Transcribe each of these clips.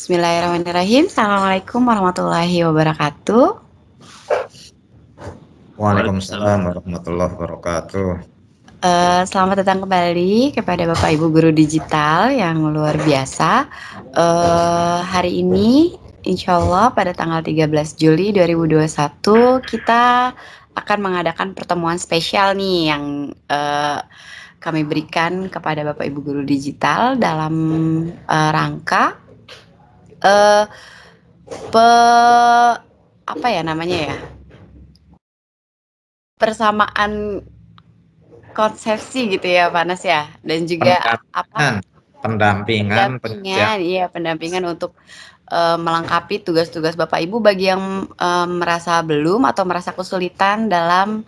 Bismillahirrahmanirrahim. Assalamualaikum warahmatullahi wabarakatuh. Waalaikumsalam warahmatullahi wabarakatuh. Selamat datang kembali kepada Bapak Ibu Guru Digital yang luar biasa. Hari ini, insya Allah pada tanggal 13 Juli 2021, kita akan mengadakan pertemuan spesial nih yang kami berikan kepada Bapak Ibu Guru Digital dalam rangka apa ya namanya ya, persamaan konsepsi gitu ya Pak Nas ya, dan juga pendampingan, iya pendampingan untuk melengkapi tugas-tugas Bapak Ibu bagi yang merasa belum atau merasa kesulitan dalam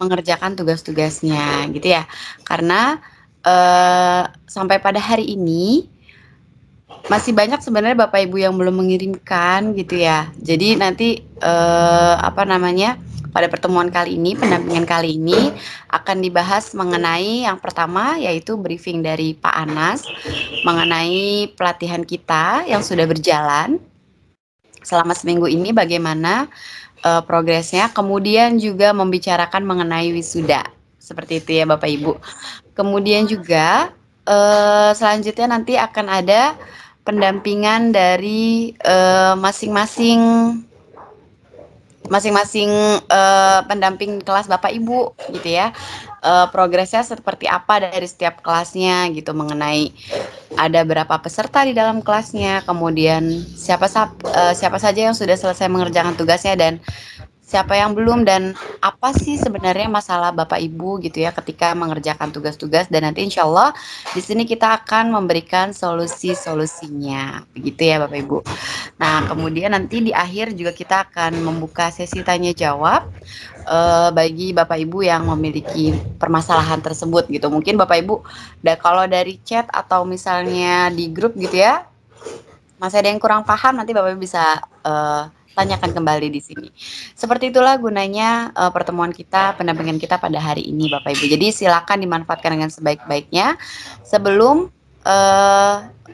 mengerjakan tugas-tugasnya gitu ya, karena sampai pada hari ini masih banyak sebenarnya Bapak Ibu yang belum mengirimkan gitu ya. Jadi nanti pada pertemuan kali ini, pendampingan kali ini akan dibahas mengenai yang pertama yaitu briefing dari Pak Anas mengenai pelatihan kita yang sudah berjalan selama seminggu ini, bagaimana progresnya, kemudian juga membicarakan mengenai wisuda. Seperti itu ya Bapak Ibu. Kemudian juga selanjutnya nanti akan ada pendampingan dari masing-masing pendamping kelas Bapak Ibu gitu ya. Progresnya seperti apa dari setiap kelasnya gitu, mengenai ada berapa peserta di dalam kelasnya, kemudian siapa saja yang sudah selesai mengerjakan tugasnya dan siapa yang belum, dan apa sih sebenarnya masalah Bapak Ibu gitu ya ketika mengerjakan tugas-tugas, dan nanti insya Allah di sini kita akan memberikan solusi-solusinya begitu ya Bapak Ibu. Nah, kemudian nanti di akhir juga kita akan membuka sesi tanya jawab bagi Bapak Ibu yang memiliki permasalahan tersebut gitu. Mungkin Bapak Ibu kalau dari chat atau misalnya di grup gitu ya, masih ada yang kurang paham, nanti Bapak Ibu bisa tanyakan kembali di sini. Seperti itulah gunanya pertemuan kita, pendampingan kita pada hari ini Bapak Ibu. Jadi silakan dimanfaatkan dengan sebaik-baiknya sebelum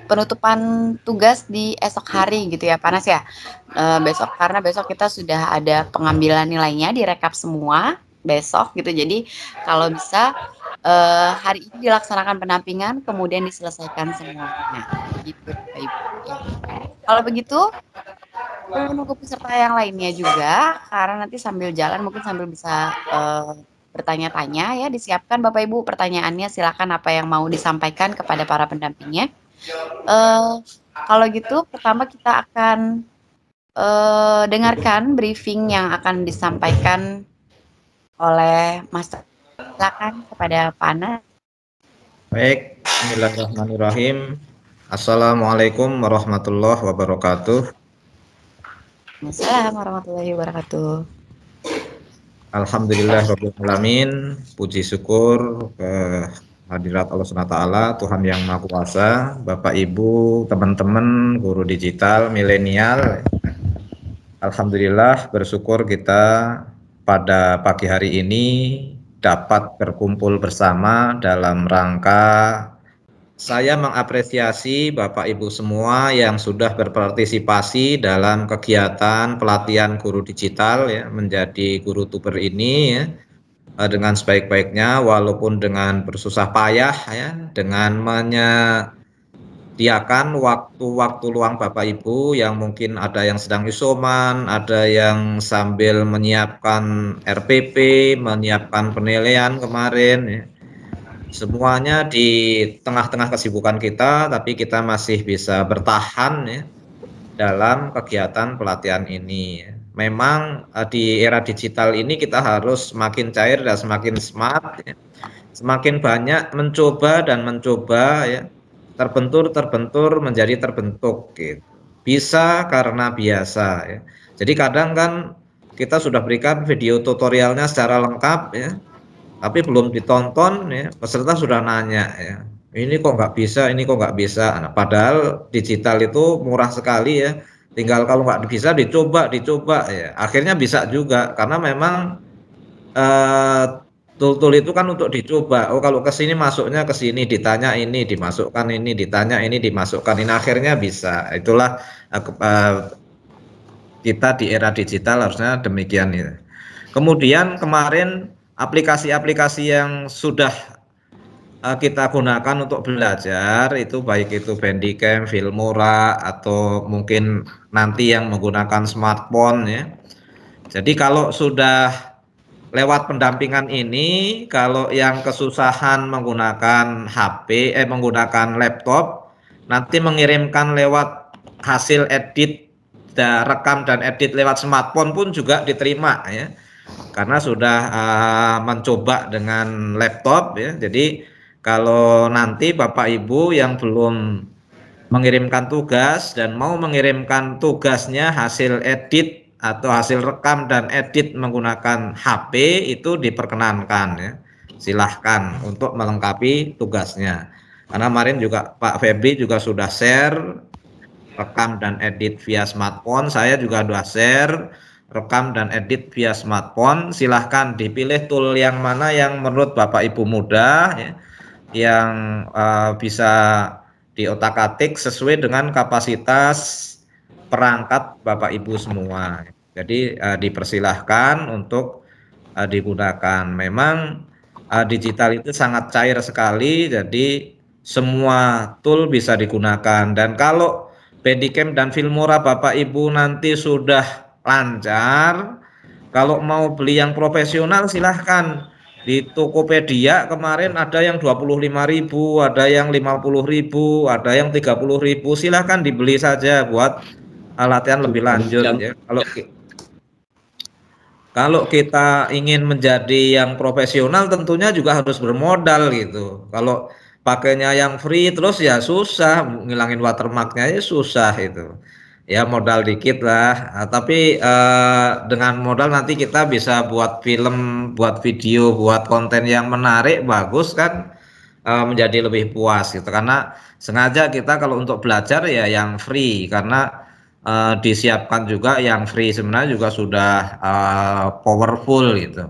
penutupan tugas di esok hari gitu ya Panas ya. Karena besok kita sudah ada pengambilan nilainya, direkap semua besok gitu. Jadi kalau bisa hari ini dilaksanakan pendampingan, kemudian diselesaikan semuanya gitu Bapak Ibu. Ya. Kalau begitu menunggu peserta yang lainnya juga, karena nanti sambil jalan mungkin sambil bisa bertanya-tanya ya, disiapkan Bapak Ibu pertanyaannya, silakan apa yang mau disampaikan kepada para pendampingnya. Kalau gitu pertama kita akan dengarkan briefing yang akan disampaikan oleh Mas. Silakan kepada Pak Ana. Baik, bismillahirrahmanirrahim. Assalamualaikum warahmatullahi wabarakatuh. Assalamualaikum warahmatullahi wabarakatuh. Alhamdulillahirabbil alamin. Puji syukur hadirat Allah SWT, Tuhan yang Maha Kuasa, Bapak Ibu, teman-teman guru digital milenial. Alhamdulillah, bersyukur kita pada pagi hari ini dapat berkumpul bersama dalam rangka saya mengapresiasi Bapak Ibu semua yang sudah berpartisipasi dalam kegiatan pelatihan guru digital ya, menjadi guru tuber ini ya, dengan sebaik-baiknya walaupun dengan bersusah payah ya, dengan menyediakan waktu-waktu luang Bapak Ibu yang mungkin ada yang sedang isoman, ada yang sambil menyiapkan RPP, menyiapkan penilaian kemarin ya. Semuanya di tengah-tengah kesibukan kita, tapi kita masih bisa bertahan ya dalam kegiatan pelatihan ini. Memang di era digital ini kita harus semakin cair dan semakin smart ya. Semakin banyak mencoba dan mencoba ya, terbentur menjadi terbentuk gitu. Bisa karena biasa ya. Jadi kadang kan kita sudah berikan video tutorialnya secara lengkap ya, tapi belum ditonton ya, peserta sudah nanya ya, ini kok nggak bisa, ini kok nggak bisa. Nah, padahal digital itu murah sekali ya, tinggal kalau nggak bisa dicoba ya, akhirnya bisa juga karena memang Tool-tool itu kan untuk dicoba. Oh, kalau ke sini masuknya ke sini, ditanya ini, dimasukkan ini, ditanya ini, dimasukkan ini, akhirnya bisa. Itulah kita di era digital harusnya demikian ya. Kemudian kemarin aplikasi-aplikasi yang sudah kita gunakan untuk belajar itu baik itu Bandicam, Filmora atau mungkin nanti yang menggunakan smartphone ya. Jadi kalau sudah lewat pendampingan ini, kalau yang kesusahan menggunakan HP, menggunakan laptop, nanti mengirimkan lewat hasil edit, rekam dan edit lewat smartphone pun juga diterima ya. Karena sudah mencoba dengan laptop ya. Jadi kalau nanti Bapak Ibu yang belum mengirimkan tugas dan mau mengirimkan tugasnya hasil edit atau hasil rekam dan edit menggunakan HP itu diperkenankan ya. Silahkan untuk melengkapi tugasnya. Karena kemarin juga Pak Febri juga sudah share rekam dan edit via smartphone. Saya juga sudah share rekam dan edit via smartphone. Silahkan dipilih tool yang mana yang menurut Bapak Ibu mudah ya, yang bisa diotak-atik sesuai dengan kapasitas perangkat Bapak Ibu semua. Jadi dipersilahkan untuk digunakan. Memang digital itu sangat cair sekali, jadi semua tool bisa digunakan. Dan kalau Bandicam dan Filmora Bapak Ibu nanti sudah lancar, kalau mau beli yang profesional silahkan. Di Tokopedia kemarin ada yang 25.000, ada yang 50.000, ada yang 30.000. Silahkan dibeli saja buat latihan lebih lanjut ya. Kalau kita ingin menjadi yang profesional tentunya juga harus bermodal gitu. Kalau pakainya yang free terus ya susah, ngilangin watermarknya ya susah itu. Ya modal dikit lah, tapi dengan modal nanti kita bisa buat film, buat video, buat konten yang menarik, bagus kan, menjadi lebih puas gitu. Karena sengaja kita kalau untuk belajar ya yang free, karena disiapkan juga yang free sebenarnya juga sudah powerful gitu.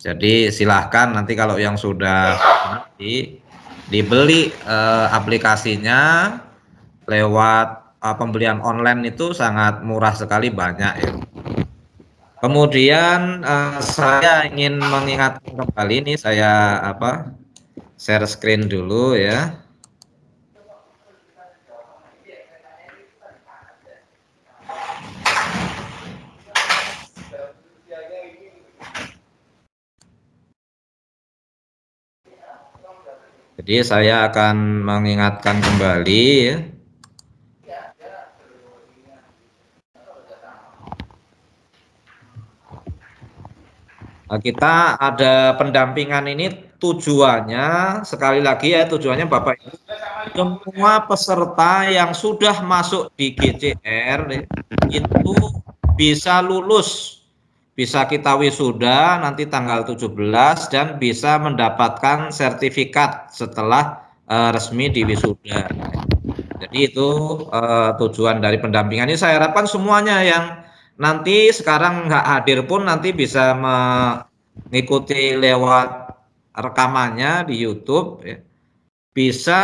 Jadi silahkan nanti kalau yang sudah dibeli aplikasinya lewat pembelian online itu sangat murah sekali, banyak ya. Kemudian saya ingin mengingatkan kembali nih, saya share screen dulu ya. Jadi saya akan mengingatkan kembali ya. Kita ada pendampingan ini tujuannya, sekali lagi ya, tujuannya Bapak Ibu, semua peserta yang sudah masuk di GCR itu bisa lulus, bisa kita wisuda nanti tanggal 17 dan bisa mendapatkan sertifikat setelah resmi di wisuda. Jadi itu tujuan dari pendampingan ini. Saya harapkan semuanya yang nanti sekarang nggak hadir pun nanti bisa mengikuti lewat rekamannya di YouTube ya. Bisa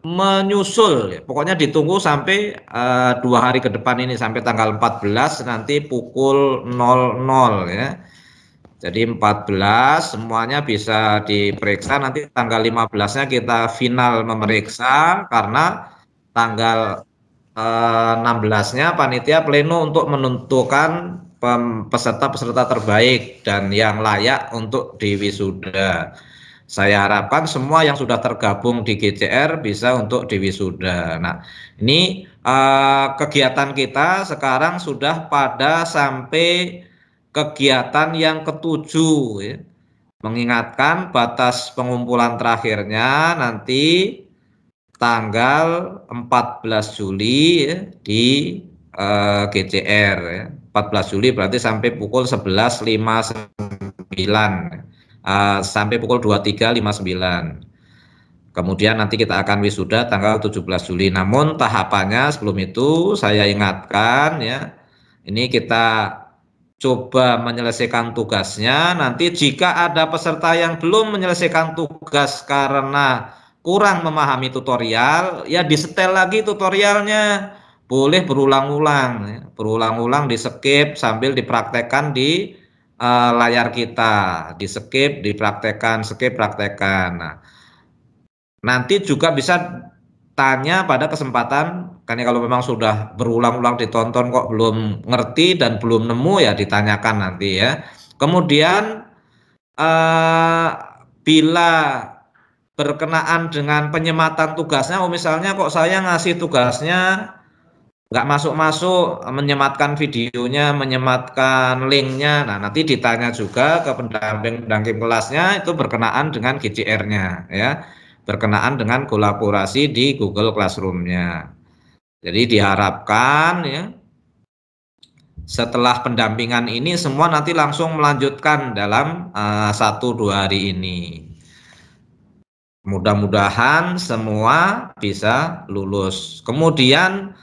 menyusul ya. Pokoknya ditunggu sampai 2 hari ke depan ini, sampai tanggal 14 nanti pukul 00 ya. Jadi 14 semuanya bisa diperiksa, nanti tanggal 15-nya kita final memeriksa, karena tanggal 16-nya panitia pleno untuk menentukan peserta-peserta terbaik dan yang layak untuk diwisuda. Saya harapkan semua yang sudah tergabung di GCR bisa untuk diwisuda. Nah, ini kegiatan kita sekarang sudah pada sampai kegiatan yang ketujuh ya. Mengingatkan batas pengumpulan terakhirnya nanti tanggal 14 Juli ya, di GCR ya. 14 Juli berarti sampai pukul 11.59 sampai pukul 23.59. Kemudian nanti kita akan wisuda tanggal 17 Juli. Namun tahapannya sebelum itu saya ingatkan ya, ini kita coba menyelesaikan tugasnya. Nanti jika ada peserta yang belum menyelesaikan tugas karena kurang memahami tutorial, ya disetel lagi tutorialnya. Boleh berulang-ulang, ya. Berulang-ulang di skip sambil dipraktekkan di layar kita. Di skip, dipraktekkan, skip, praktekkan. Nah, nanti juga bisa tanya pada kesempatan, karena kalau memang sudah berulang-ulang ditonton kok belum ngerti dan belum nemu, ya ditanyakan nanti ya. Kemudian bila berkenaan dengan penyematan tugasnya, misalnya kok saya ngasih tugasnya nggak masuk-masuk, menyematkan videonya, menyematkan linknya, nah nanti ditanya juga ke pendamping kelasnya, itu berkenaan dengan GCR-nya ya, berkenaan dengan kolaborasi di Google Classroom-nya. Jadi diharapkan ya, setelah pendampingan ini semua nanti langsung melanjutkan dalam 1-2 hari ini. Mudah-mudahan semua bisa lulus. Kemudian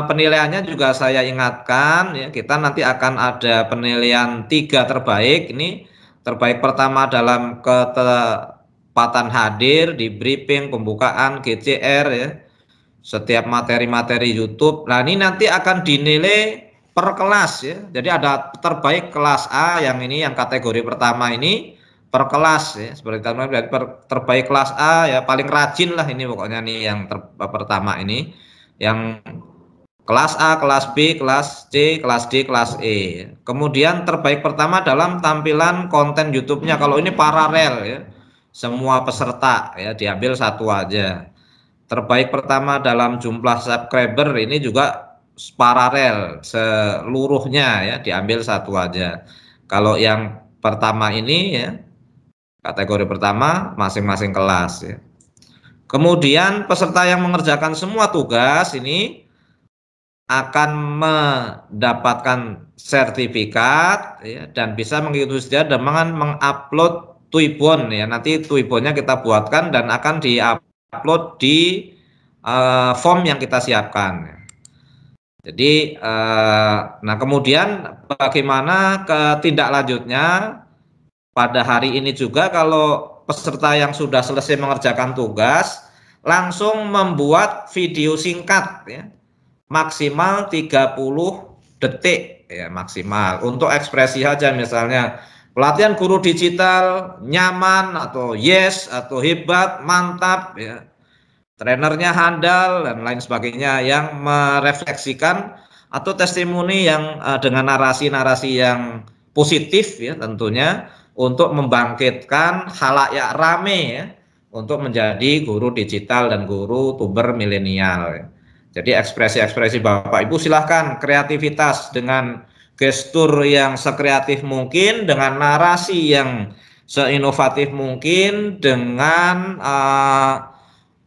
penilaiannya juga saya ingatkan ya, kita nanti akan ada penilaian 3 terbaik. Ini terbaik pertama dalam ketepatan hadir di briefing, pembukaan, GCR ya, setiap materi-materi YouTube. Nah ini nanti akan dinilai per kelas ya. Jadi ada terbaik kelas A, yang ini yang kategori pertama ini per kelas ya, seperti terbaik kelas A ya, paling rajin lah ini pokoknya nih yang pertama ini, yang kelas A, kelas B, kelas C, kelas D, kelas E. Kemudian terbaik pertama dalam tampilan konten YouTube-nya, kalau ini paralel ya, semua peserta ya, diambil satu aja. Terbaik pertama dalam jumlah subscriber, ini juga paralel seluruhnya ya, diambil satu aja. Kalau yang pertama ini ya, kategori pertama masing-masing kelas ya. Kemudian peserta yang mengerjakan semua tugas ini akan mendapatkan sertifikat ya, dan bisa mengikuti dengan mengupload Tuibon ya. Nanti Tuibonnya kita buatkan dan akan diupload di form yang kita siapkan. Jadi nah kemudian bagaimana ketindaklanjutnya? Pada hari ini juga kalau peserta yang sudah selesai mengerjakan tugas langsung membuat video singkat ya, maksimal 30 detik ya, maksimal untuk ekspresi saja, misalnya pelatihan guru digital nyaman, atau yes, atau hebat, mantap ya, trenernya handal dan lain sebagainya, yang merefleksikan atau testimoni yang dengan narasi-narasi yang positif ya, tentunya untuk membangkitkan khalayak rame ya, untuk menjadi guru digital dan guru tuber milenial ya. Jadi ekspresi-ekspresi Bapak Ibu silahkan kreativitas dengan gestur yang sekreatif mungkin, dengan narasi yang seinovatif mungkin, dengan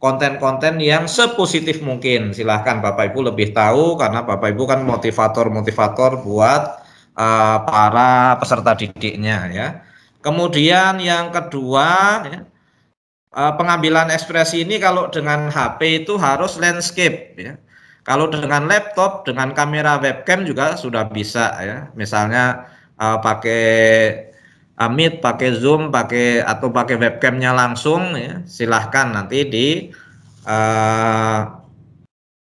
konten-konten yang sepositif mungkin. Silahkan Bapak Ibu lebih tahu, karena Bapak Ibu kan motivator-motivator buat para peserta didiknya ya. Kemudian yang kedua ya, pengambilan ekspresi ini kalau dengan HP itu harus landscape ya. Kalau dengan laptop, dengan kamera webcam juga sudah bisa ya. Misalnya pakai Meet, pakai Zoom, atau pakai webcamnya langsung ya. Silahkan nanti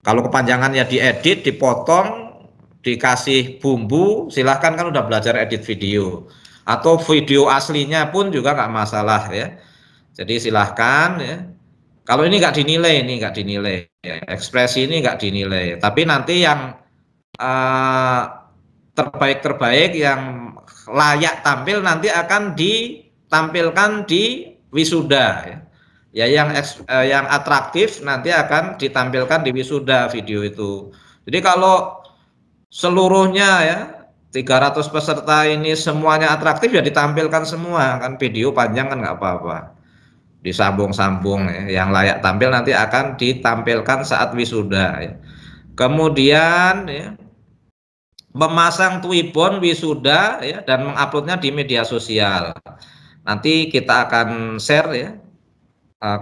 kalau kepanjangan ya diedit, dipotong, dikasih bumbu, silahkan, kan udah belajar edit video. Atau video aslinya pun juga nggak masalah ya. Jadi silahkan ya. Kalau ini nggak dinilai ya. Ekspresi ini nggak dinilai. Tapi nanti yang terbaik yang layak tampil nanti akan ditampilkan di wisuda ya. Ya yang atraktif nanti akan ditampilkan di wisuda video itu. Jadi kalau seluruhnya ya 300 peserta ini semuanya atraktif, ya ditampilkan semua, kan video panjang kan nggak apa-apa, disambung-sambung ya. Yang layak tampil nanti akan ditampilkan saat wisuda ya. Kemudian ya, memasang Tuibon wisuda ya, dan menguploadnya di media sosial. Nanti kita akan share ya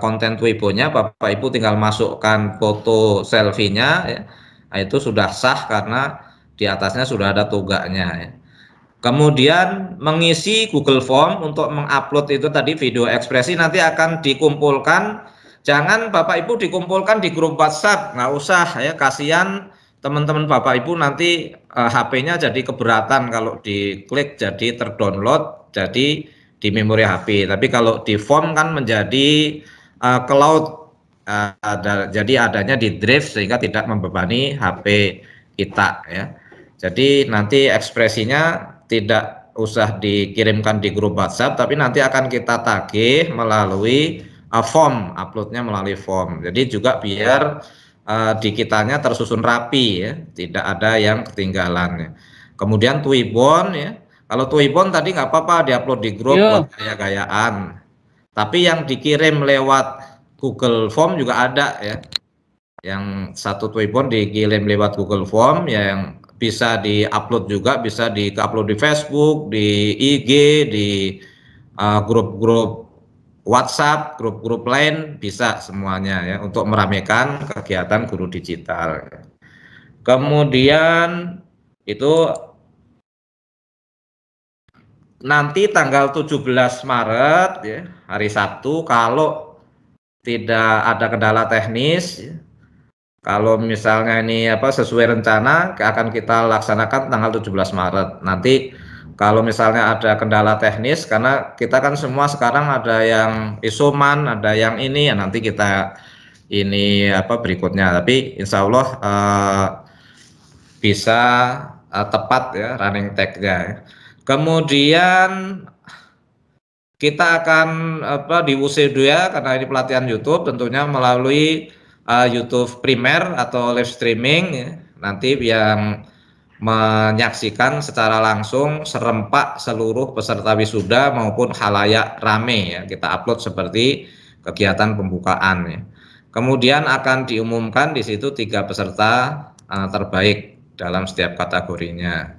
konten Tuibonnya, Bapak Ibu tinggal masukkan foto selfie-nya ya. Nah, itu sudah sah karena di atasnya sudah ada toganya ya. Kemudian mengisi Google Form untuk mengupload itu tadi video ekspresi nanti akan dikumpulkan. Jangan Bapak Ibu dikumpulkan di grup WhatsApp, nggak usah ya, kasihan teman-teman Bapak Ibu nanti HP-nya jadi keberatan kalau diklik jadi terdownload jadi di memori HP. Tapi kalau di form kan menjadi cloud, jadi adanya di drive sehingga tidak membebani HP kita ya. Jadi nanti ekspresinya tidak usah dikirimkan di grup WhatsApp, tapi nanti akan kita tagih melalui form, uploadnya melalui form. Jadi juga biar di kitanya tersusun rapi ya, tidak ada yang ketinggalan ya. Kemudian Twibbon ya, kalau Twibbon tadi nggak apa-apa diupload di grup buat gaya-gayaan, tapi yang dikirim lewat Google Form juga ada ya. Yang satu Twibbon dikirim lewat Google Form ya, yang bisa di-upload juga, bisa di-upload di Facebook, di IG, di grup-grup WhatsApp, grup-grup lain, bisa semuanya ya untuk meramaikan kegiatan guru digital. Kemudian itu nanti tanggal 17 Maret ya, hari Sabtu, kalau tidak ada kendala teknis ya, kalau misalnya ini sesuai rencana akan kita laksanakan tanggal 17 Maret. Nanti kalau misalnya ada kendala teknis, karena kita kan semua sekarang ada yang isoman, ada yang ini ya, nanti kita ini berikutnya. Tapi insya Allah bisa tepat ya running tag-nya. Kemudian kita akan di WC2 ya, karena ini pelatihan YouTube, tentunya melalui YouTube primer atau live streaming ya. Nanti yang menyaksikan secara langsung serempak seluruh peserta wisuda maupun khalayak rame ya, kita upload seperti kegiatan pembukaan ya. Kemudian akan diumumkan di situ 3 peserta terbaik dalam setiap kategorinya.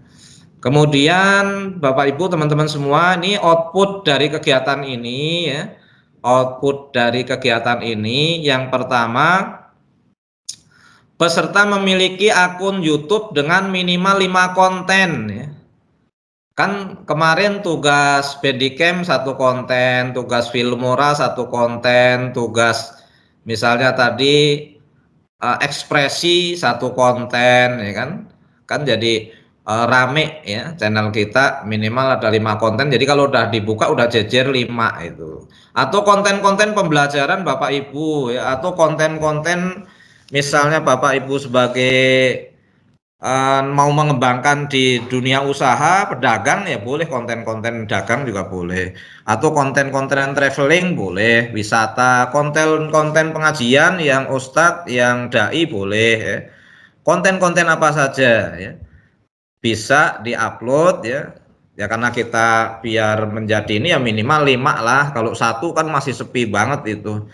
Kemudian Bapak Ibu teman-teman semua, ini output dari kegiatan ini ya. Output dari kegiatan ini yang pertama, peserta memiliki akun YouTube dengan minimal 5 konten ya. Kan kemarin tugas Bandicam 1 konten, tugas Filmora 1 konten, tugas misalnya tadi ekspresi 1 konten ya kan. Kan jadi rame ya channel kita, minimal ada 5 konten. Jadi kalau udah dibuka udah jejer 5 itu. Atau konten-konten pembelajaran Bapak Ibu ya, atau konten-konten misalnya Bapak Ibu sebagai mau mengembangkan di dunia usaha pedagang ya boleh, konten-konten dagang juga boleh, atau konten-konten traveling boleh, wisata, konten-konten pengajian yang ustadz yang dai boleh ya. Konten-konten apa saja ya bisa diupload ya. Ya karena kita biar menjadi ini ya minimal 5 lah. Kalau 1 kan masih sepi banget itu.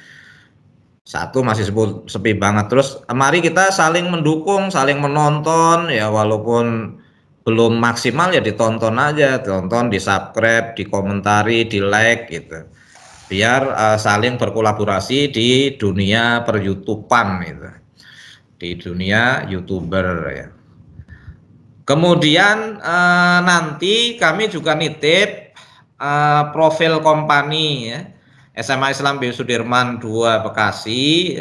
1 masih sepi banget. Terus mari kita saling mendukung, saling menonton ya, walaupun belum maksimal ya ditonton aja, tonton, di subscribe, dikomentari, di like gitu. Biar saling berkolaborasi di dunia per YouTubean gitu. Di dunia YouTuber ya. Kemudian nanti kami juga nitip profil company ya, SMA Islam B. Sudirman 2 Bekasi.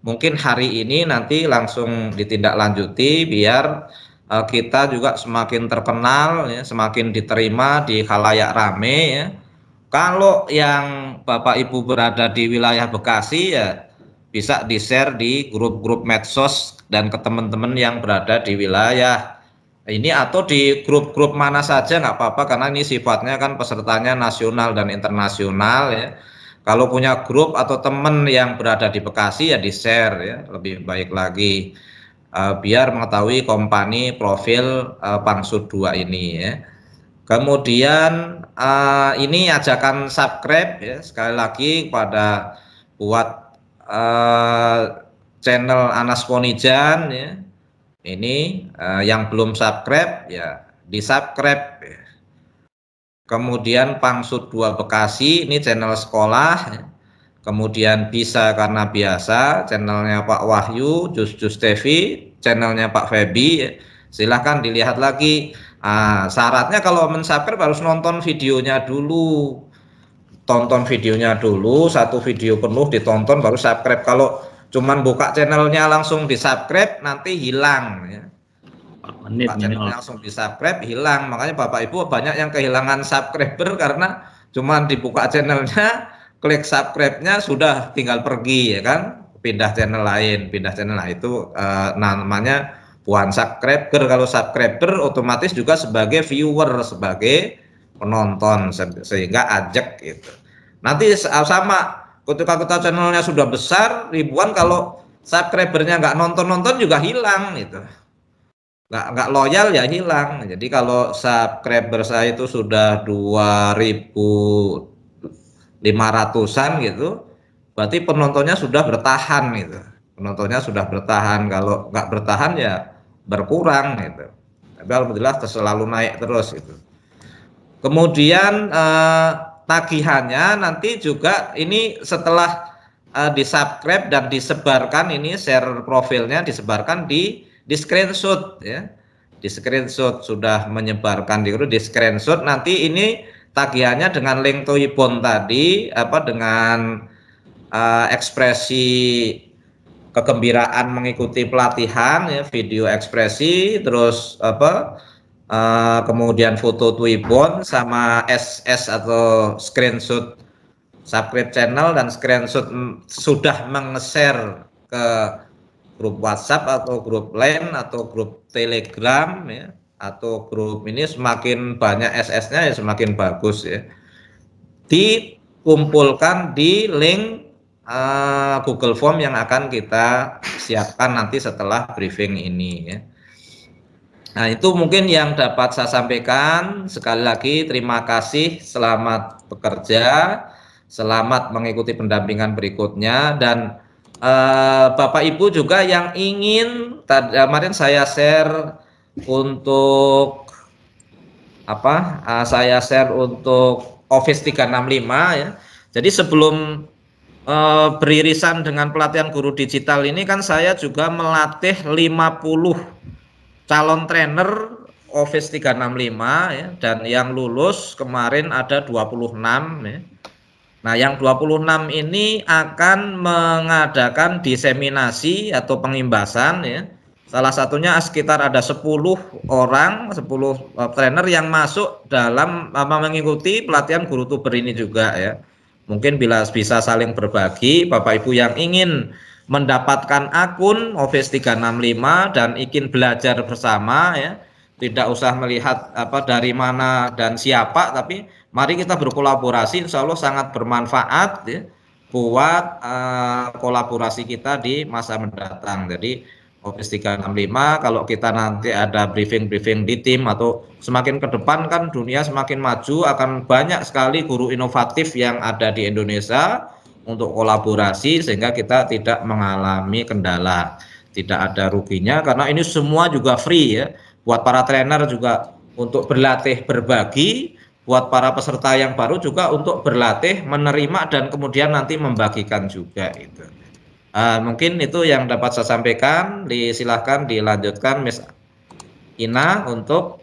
Mungkin hari ini nanti langsung ditindaklanjuti biar kita juga semakin terkenal ya, semakin diterima di khalayak rame ya. Kalau yang Bapak Ibu berada di wilayah Bekasi ya bisa di-share di grup-grup medsos dan ke teman-teman yang berada di wilayah ini, atau di grup-grup mana saja nggak apa-apa, karena ini sifatnya kan pesertanya nasional dan internasional ya. Kalau punya grup atau teman yang berada di Bekasi ya di-share ya, lebih baik lagi biar mengetahui kompani profil Pangsud 2 ini ya. Kemudian ini ajakan subscribe ya, sekali lagi pada buat channel Anas Ponijan ya. Ini yang belum subscribe ya di-subscribe ya. Kemudian Pangsud 2 Bekasi ini channel sekolah ya. Kemudian Bisa Karena Biasa, channelnya Pak Wahyu, Jus TV, channelnya Pak Febi ya. Silahkan dilihat lagi Syaratnya kalau mensubscribe harus nonton videonya dulu. Tonton videonya dulu, satu video penuh ditonton baru subscribe. Kalau cuman buka channelnya langsung di subscribe nanti hilang ya. Buka channel langsung di subscribe hilang. Makanya Bapak Ibu banyak yang kehilangan subscriber karena cuman dibuka channelnya, klik subscribe-nya sudah tinggal pergi ya kan, pindah channel lain, itu namanya bukan subscriber. Kalau subscriber otomatis juga sebagai viewer, sebagai penonton, sehingga ajak gitu. Nanti sama ketika kita channelnya sudah besar ribuan, kalau subscribernya nggak nonton juga hilang gitu, nggak loyal ya hilang. Jadi kalau subscriber saya itu sudah 2.500-an gitu, berarti penontonnya sudah bertahan gitu, kalau nggak bertahan ya berkurang gitu. Tapi alhamdulillah selalu naik terus gitu. Kemudian tagihannya nanti juga ini setelah di-subscribe dan disebarkan, ini share profilnya disebarkan di screenshot ya. Di screenshot sudah menyebarkan di screenshot, nanti ini tagihannya dengan link Toyibon tadi dengan ekspresi kegembiraan mengikuti pelatihan ya, video ekspresi, terus kemudian foto Twibbon sama SS atau screenshot subscribe channel dan screenshot sudah meng-share ke grup WhatsApp atau grup lain atau grup Telegram ya, atau grup ini, semakin banyak SS-nya ya semakin bagus ya. Dikumpulkan di link Google Form yang akan kita siapkan nanti setelah briefing ini ya. Nah, itu mungkin yang dapat saya sampaikan. Sekali lagi terima kasih, selamat bekerja, selamat mengikuti pendampingan berikutnya. Dan Bapak Ibu juga yang ingin, kemarin saya share untuk saya share untuk Office 365 ya. Jadi sebelum beririsan dengan pelatihan guru digital ini kan saya juga melatih 50 calon trainer Office 365 ya, dan yang lulus kemarin ada 26 ya. Nah, yang 26 ini akan mengadakan diseminasi atau pengimbasan ya. Salah satunya sekitar ada 10 orang, 10 trainer yang masuk dalam mengikuti pelatihan guru tuber ini juga ya. Mungkin bila bisa saling berbagi, Bapak Ibu yang ingin mendapatkan akun Office 365 dan ingin belajar bersama ya, tidak usah melihat dari mana dan siapa, tapi mari kita berkolaborasi, insya Allah sangat bermanfaat ya, buat kolaborasi kita di masa mendatang. Jadi Office 365 kalau kita nanti ada briefing-briefing di tim atau semakin ke depan kan dunia semakin maju, akan banyak sekali guru inovatif yang ada di Indonesia untuk kolaborasi sehingga kita tidak mengalami kendala, tidak ada ruginya karena ini semua juga free ya. Buat para trainer juga untuk berlatih berbagi, buat para peserta yang baru juga untuk berlatih menerima dan kemudian nanti membagikan juga itu. Mungkin itu yang dapat saya sampaikan. Silahkan dilanjutkan Miss Ina untuk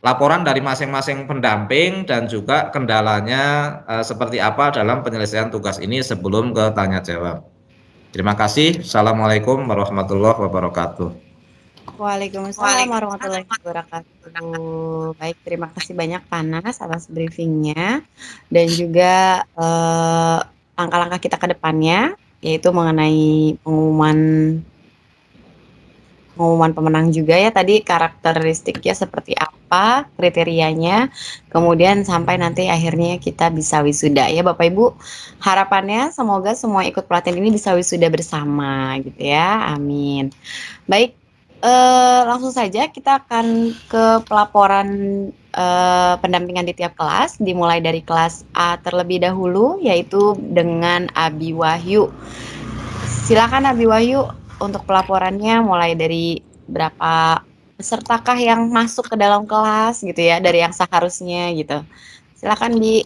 laporan dari masing-masing pendamping dan juga kendalanya seperti apa dalam penyelesaian tugas ini sebelum ke tanya jawab. Terima kasih. Assalamualaikum warahmatullahi wabarakatuh. Waalaikumsalam warahmatullahi wabarakatuh. Baik, terima kasih banyak Panas atas briefingnya dan juga langkah-langkah kita ke depannya, yaitu mengenai pengumuman pemenang juga ya, tadi karakteristiknya seperti apa, kriterianya, kemudian sampai nanti akhirnya kita bisa wisuda ya Bapak Ibu. Harapannya semoga semua ikut pelatihan ini bisa wisuda bersama gitu ya, amin. Baik, langsung saja kita akan ke pelaporan pendampingan di tiap kelas, dimulai dari kelas A terlebih dahulu, yaitu dengan Abi Wahyu. Silakan Abi Wahyu untuk pelaporannya, mulai dari berapa pesertakah yang masuk ke dalam kelas gitu ya, dari yang seharusnya gitu. Silakan Bi.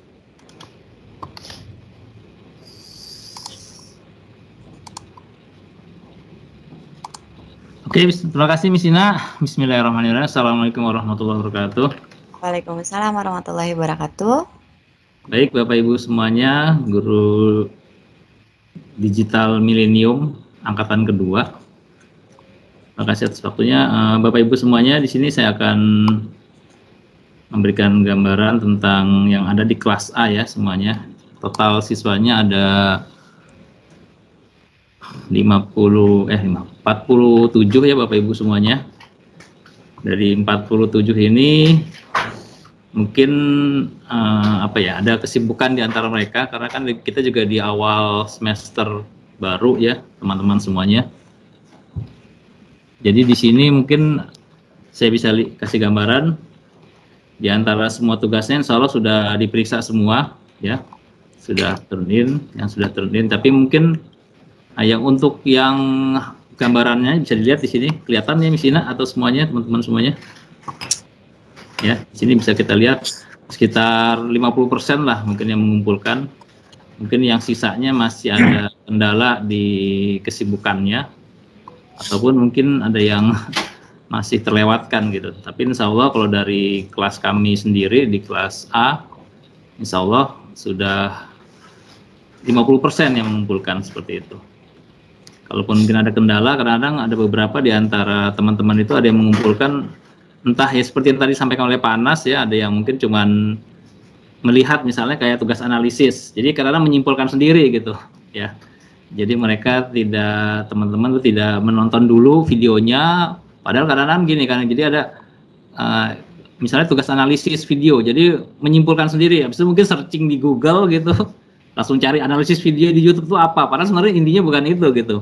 Oke, terima kasih Miss Ina. Bismillahirrahmanirrahim. Assalamualaikum warahmatullahi wabarakatuh. Waalaikumsalam warahmatullahi wabarakatuh. Baik Bapak Ibu semuanya, guru digital milenium angkatan kedua. Terima kasih atas waktunya. Bapak Ibu semuanya, di sini saya akan memberikan gambaran tentang yang ada di kelas A ya semuanya. Total siswanya ada 47 ya Bapak Ibu semuanya. Dari 47 ini mungkin ada kesibukan di antara mereka karena kan kita juga di awal semester baru ya teman-teman semuanya. Jadi di sini mungkin saya bisa kasih gambaran di antara semua tugasnya insya Allah sudah diperiksa semua ya, sudah turn in, tapi mungkin yang untuk yang gambarannya bisa dilihat di sini, kelihatan ya Miss Ina atau semuanya teman-teman semuanya ya. Di sini bisa kita lihat sekitar 50% lah mungkin yang mengumpulkan, mungkin yang sisanya masih ada kendala di kesibukannya ataupun mungkin ada yang masih terlewatkan gitu. Tapi insya Allah kalau dari kelas kami sendiri di kelas A, insya Allah sudah 50% yang mengumpulkan seperti itu. Kalaupun mungkin ada kendala, kadang-kadang ada beberapa di antara teman-teman itu ada yang mengumpulkan entah ya seperti yang tadi disampaikan oleh Pak Anas ya, ada yang mungkin cuman melihat misalnya kayak tugas analisis, jadi kadang-kadang menyimpulkan sendiri gitu ya. Jadi mereka teman-teman itu tidak menonton dulu videonya, padahal kadang-kadang gini kan, jadi ada misalnya tugas analisis video, jadi menyimpulkan sendiri, habis itu mungkin searching di Google gitu, langsung cari analisis video di YouTube itu apa, padahal sebenarnya intinya bukan itu gitu.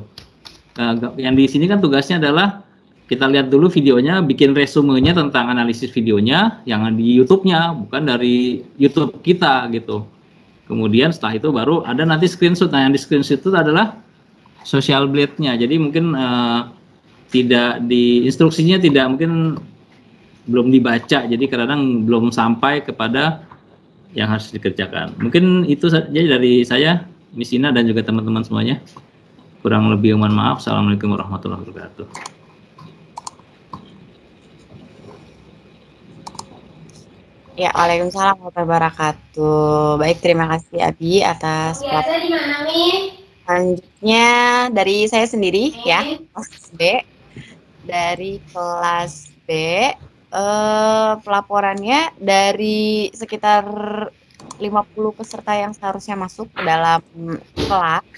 Yang di sini kan tugasnya adalah kita lihat dulu videonya, bikin resumenya tentang analisis videonya yang di YouTube-nya, bukan dari YouTube kita gitu. Kemudian setelah itu baru ada nanti screenshot. Nah yang di screenshot itu adalah social blade-nya. Jadi mungkin tidak di instruksinya mungkin belum dibaca. Jadi kadang-kadang belum sampai kepada yang harus dikerjakan. Mungkin itu saja dari saya, Miss Ina dan juga teman-teman semuanya. Kurang lebih mohon maaf. Assalamualaikum warahmatullahi wabarakatuh. Ya, waalaikumsalam warahmatullahi wabarakatuh. Baik, terima kasih Abi atas selanjutnya dari saya sendiri ya, kelas B. Dari kelas B, pelaporannya dari sekitar 50 peserta yang seharusnya masuk ke dalam kelas,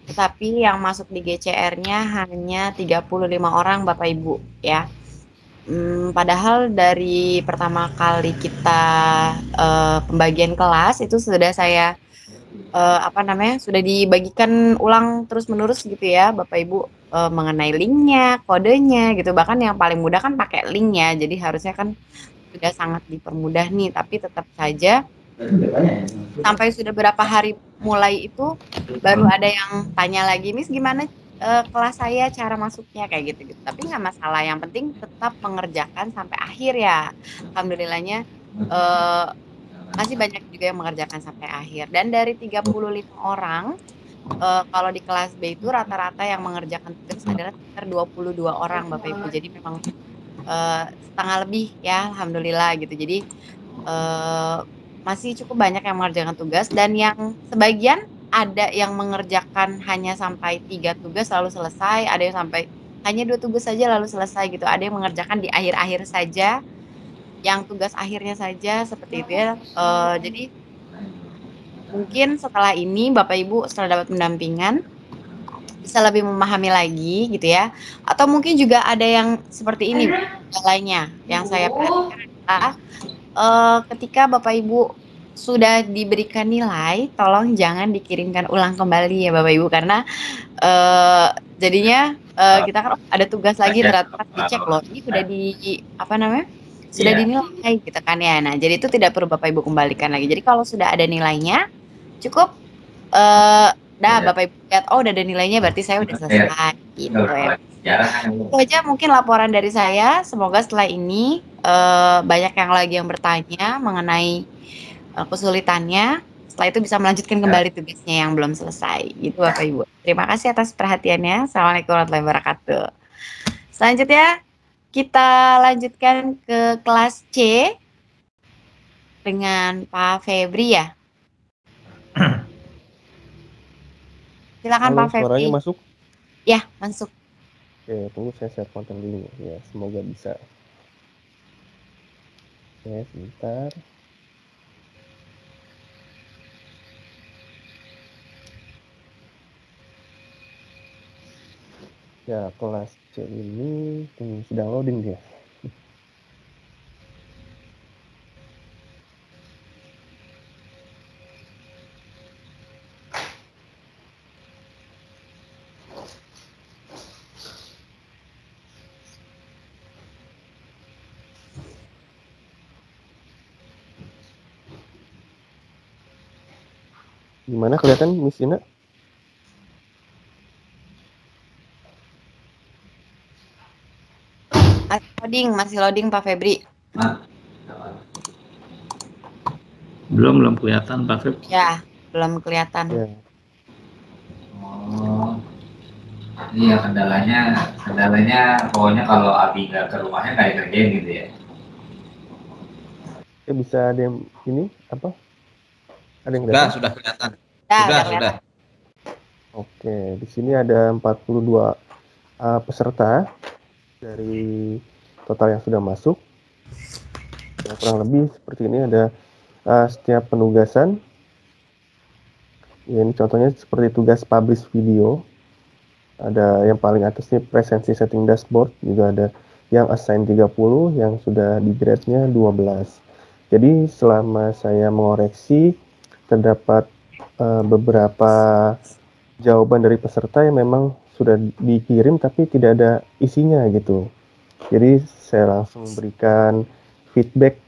tetapi yang masuk di GCR-nya hanya 35 orang Bapak Ibu ya. Padahal dari pertama kali kita pembagian kelas itu sudah saya sudah dibagikan ulang terus-menerus gitu ya Bapak Ibu, mengenai linknya, kodenya gitu, bahkan yang paling mudah kan pakai link ya, jadi harusnya kan sudah sangat dipermudah nih, tapi tetap saja sampai sudah berapa hari mulai itu baru ada yang tanya lagi, Miss gimana kelas saya cara masuknya kayak gitu-gitu. Tapi nggak masalah, yang penting tetap mengerjakan sampai akhir ya. Alhamdulillahnya masih banyak juga yang mengerjakan sampai akhir. Dan dari 35 orang, kalau di kelas B itu rata-rata yang mengerjakan tugas adalah sekitar 22 orang Bapak Ibu. Jadi memang setengah lebih ya, alhamdulillah gitu. Jadi masih cukup banyak yang mengerjakan tugas, dan yang sebagian ada yang mengerjakan hanya sampai 3 tugas lalu selesai, ada yang sampai hanya 2 tugas saja lalu selesai gitu, ada yang mengerjakan di akhir-akhir saja, yang tugas akhirnya saja seperti itu ya. Jadi mungkin setelah ini Bapak Ibu setelah dapat pendampingan bisa lebih memahami lagi gitu ya, atau mungkin juga ada yang seperti ini lainnya yang saya perhatikan adalah ketika Bapak Ibu sudah diberikan nilai, tolong jangan dikirimkan ulang kembali ya Bapak Ibu, karena jadinya kita kan ada tugas lagi, ternyata dicek loh ini sudah sudah dinilai gitu kan ya. Nah jadi itu tidak perlu Bapak Ibu kembalikan lagi. Jadi kalau sudah ada nilainya cukup Bapak Ibu lihat, oh udah ada nilainya berarti saya udah selesai gitu ya. Itu aja mungkin laporan dari saya. Semoga setelah ini banyak yang lagi yang bertanya mengenai kesulitannya, setelah itu bisa melanjutkan kembali tugasnya yang belum selesai gitu Bapak Ibu. Terima kasih atas perhatiannya. Assalamualaikum warahmatullahi wabarakatuh. Selanjutnya kita lanjutkan ke kelas C dengan Pak Febri ya. Silakan Halo, Pak Febri. suaranya masuk? Ya, masuk. Oke, tunggu saya share konten dulu ya, semoga bisa. Oke, sebentar. Ya, kelas C ini sedang loading dia. Gimana kelihatan Miss Ina? Masih loading Pak Febri. Belum kelihatan Pak Feb. Ya, belum kelihatan. Ya. Oh, iya kendalanya pokoknya kalau Abi nggak ke rumahnya nggak dikerjain gitu ya. Bisa ada yang ini apa? Ada yang datang? Sudah kelihatan. Ya, Sudah. Oke, di sini ada 42 peserta dari total yang sudah masuk. Ya, kurang lebih seperti ini ada setiap penugasan. Ya, ini contohnya seperti tugas publish video. Ada yang paling atas ini presensi setting dashboard, juga ada yang assign 30, yang sudah di grade-nya 12. Jadi selama saya mengoreksi, terdapat beberapa jawaban dari peserta yang memang sudah dikirim tapi tidak ada isinya gitu. Jadi saya langsung berikan feedback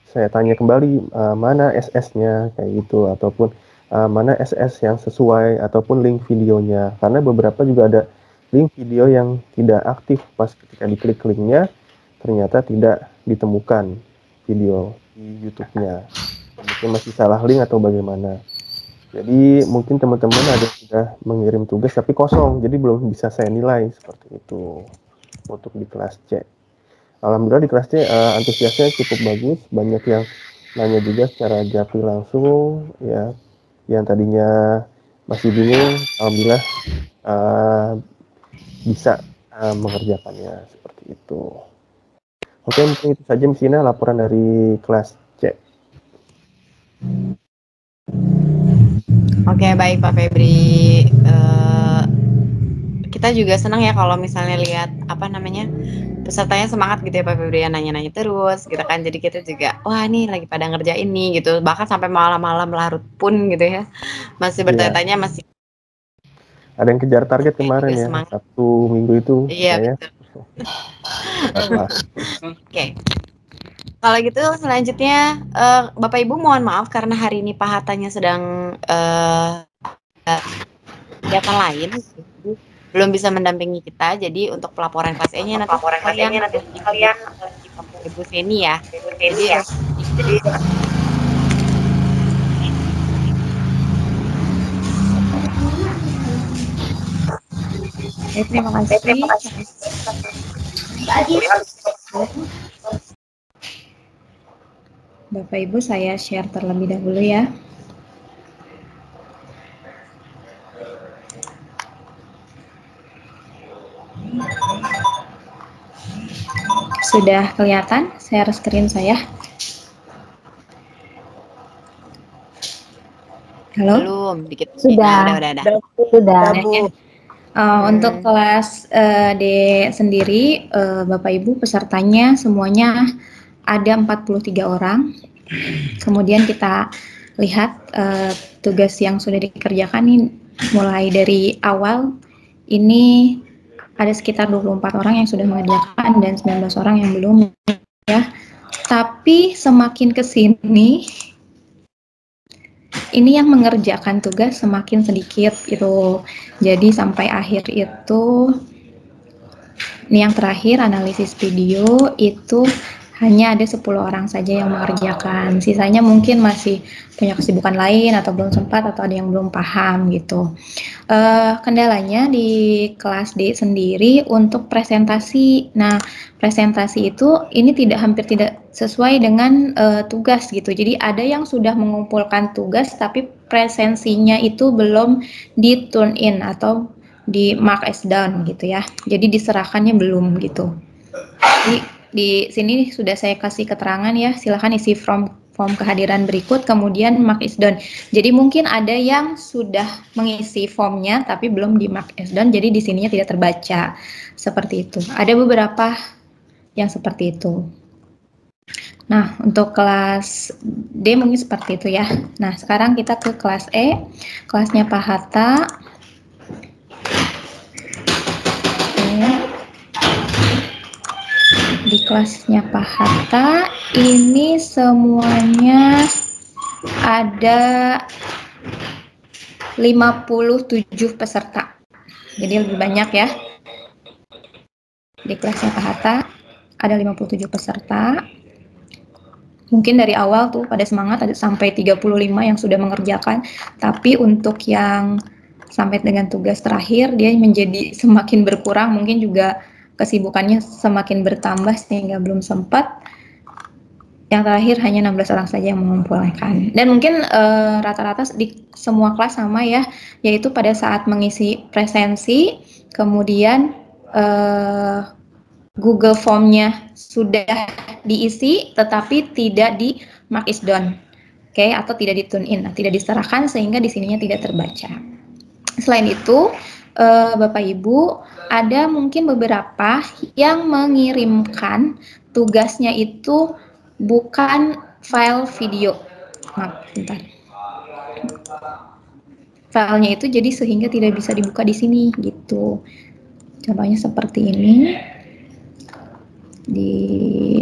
saya tanya kembali mana SS-nya kayak gitu, ataupun mana SS yang sesuai, ataupun link videonya, karena beberapa juga ada link video yang tidak aktif pas ketika diklik linknya ternyata tidak ditemukan video di YouTube-nya, mungkin masih salah link atau bagaimana. Jadi mungkin teman-teman ada yang sudah mengirim tugas tapi kosong, jadi belum bisa saya nilai seperti itu untuk di kelas C. Alhamdulillah di kelas C antusiasnya cukup bagus, banyak yang nanya juga secara japri langsung ya, yang tadinya masih bingung, alhamdulillah bisa mengerjakannya seperti itu. Oke, mungkin itu saja Miss Ina laporan dari kelas C. Oke, baik Pak Febri. Kita juga senang ya kalau misalnya lihat pesertanya semangat gitu ya Pak Febri, nanya-nanya terus gitu kan. Jadi kita juga wah nih lagi pada ngerjain nih gitu, bahkan sampai malam-malam larut pun gitu ya, masih bertanya-tanya, masih ada yang kejar target kemarin ya, semangat. Sabtu Minggu itu. Iya, betul. Oke. Kalau gitu selanjutnya Bapak Ibu mohon maaf karena hari ini Pak Hatanya sedang kegiatan lain, belum bisa mendampingi kita. Jadi untuk pelaporan kelas E-nya nanti kalian Ibu Feni ya. Jadi terima kasih. Bapak Ibu, saya share terlebih dahulu ya. Sudah kelihatan share screen saya? Halo? Belum, dikit. Sudah. Sudah. Untuk kelas D sendiri, Bapak Ibu pesertanya semuanya ada 43 orang. Kemudian kita lihat tugas yang sudah dikerjakan ini mulai dari awal ini ada sekitar 24 orang yang sudah mengerjakan dan 19 orang yang belum ya. Tapi semakin ke sini ini yang mengerjakan tugas semakin sedikit gitu. Jadi sampai akhir itu ini yang terakhir analisis video itu hanya ada 10 orang saja yang mengerjakan. Sisanya mungkin masih punya kesibukan lain atau belum sempat atau ada yang belum paham gitu. Kendalanya di kelas D sendiri untuk presentasi. Nah, presentasi itu ini hampir tidak sesuai dengan tugas gitu. Jadi ada yang sudah mengumpulkan tugas tapi presensinya itu belum di turn in atau di mark as done gitu ya. Jadi diserahkannya belum gitu. Jadi di sini sudah saya kasih keterangan ya, silahkan isi form kehadiran berikut, kemudian mark is done. Jadi mungkin ada yang sudah mengisi formnya tapi belum di mark as done, jadi di sininya tidak terbaca. Seperti itu. Ada beberapa yang seperti itu. Nah, untuk kelas D mungkin seperti itu ya. Nah, sekarang kita ke kelas E, kelasnya Pak Hatta. Di kelasnya Pak Hatta ini semuanya ada 57 peserta. Jadi lebih banyak ya. Di kelasnya Pak Hatta ada 57 peserta. Mungkin dari awal tuh pada semangat ada sampai 35 yang sudah mengerjakan, tapi untuk yang sampai dengan tugas terakhir dia menjadi semakin berkurang, mungkin juga kesibukannya semakin bertambah sehingga belum sempat. Yang terakhir hanya 16 orang saja yang mengumpulkan. Dan mungkin rata-rata di semua kelas sama ya, yaitu pada saat mengisi presensi, kemudian Google Form-nya sudah diisi tetapi tidak di mark is done. Oke, atau tidak di tune in, tidak diserahkan sehingga di sininya tidak terbaca. Selain itu, Bapak Ibu, ada mungkin beberapa yang mengirimkan tugasnya itu bukan file video. Maaf, bentar. Filenya itu jadi sehingga tidak bisa dibuka di sini gitu. Contohnya seperti ini. Di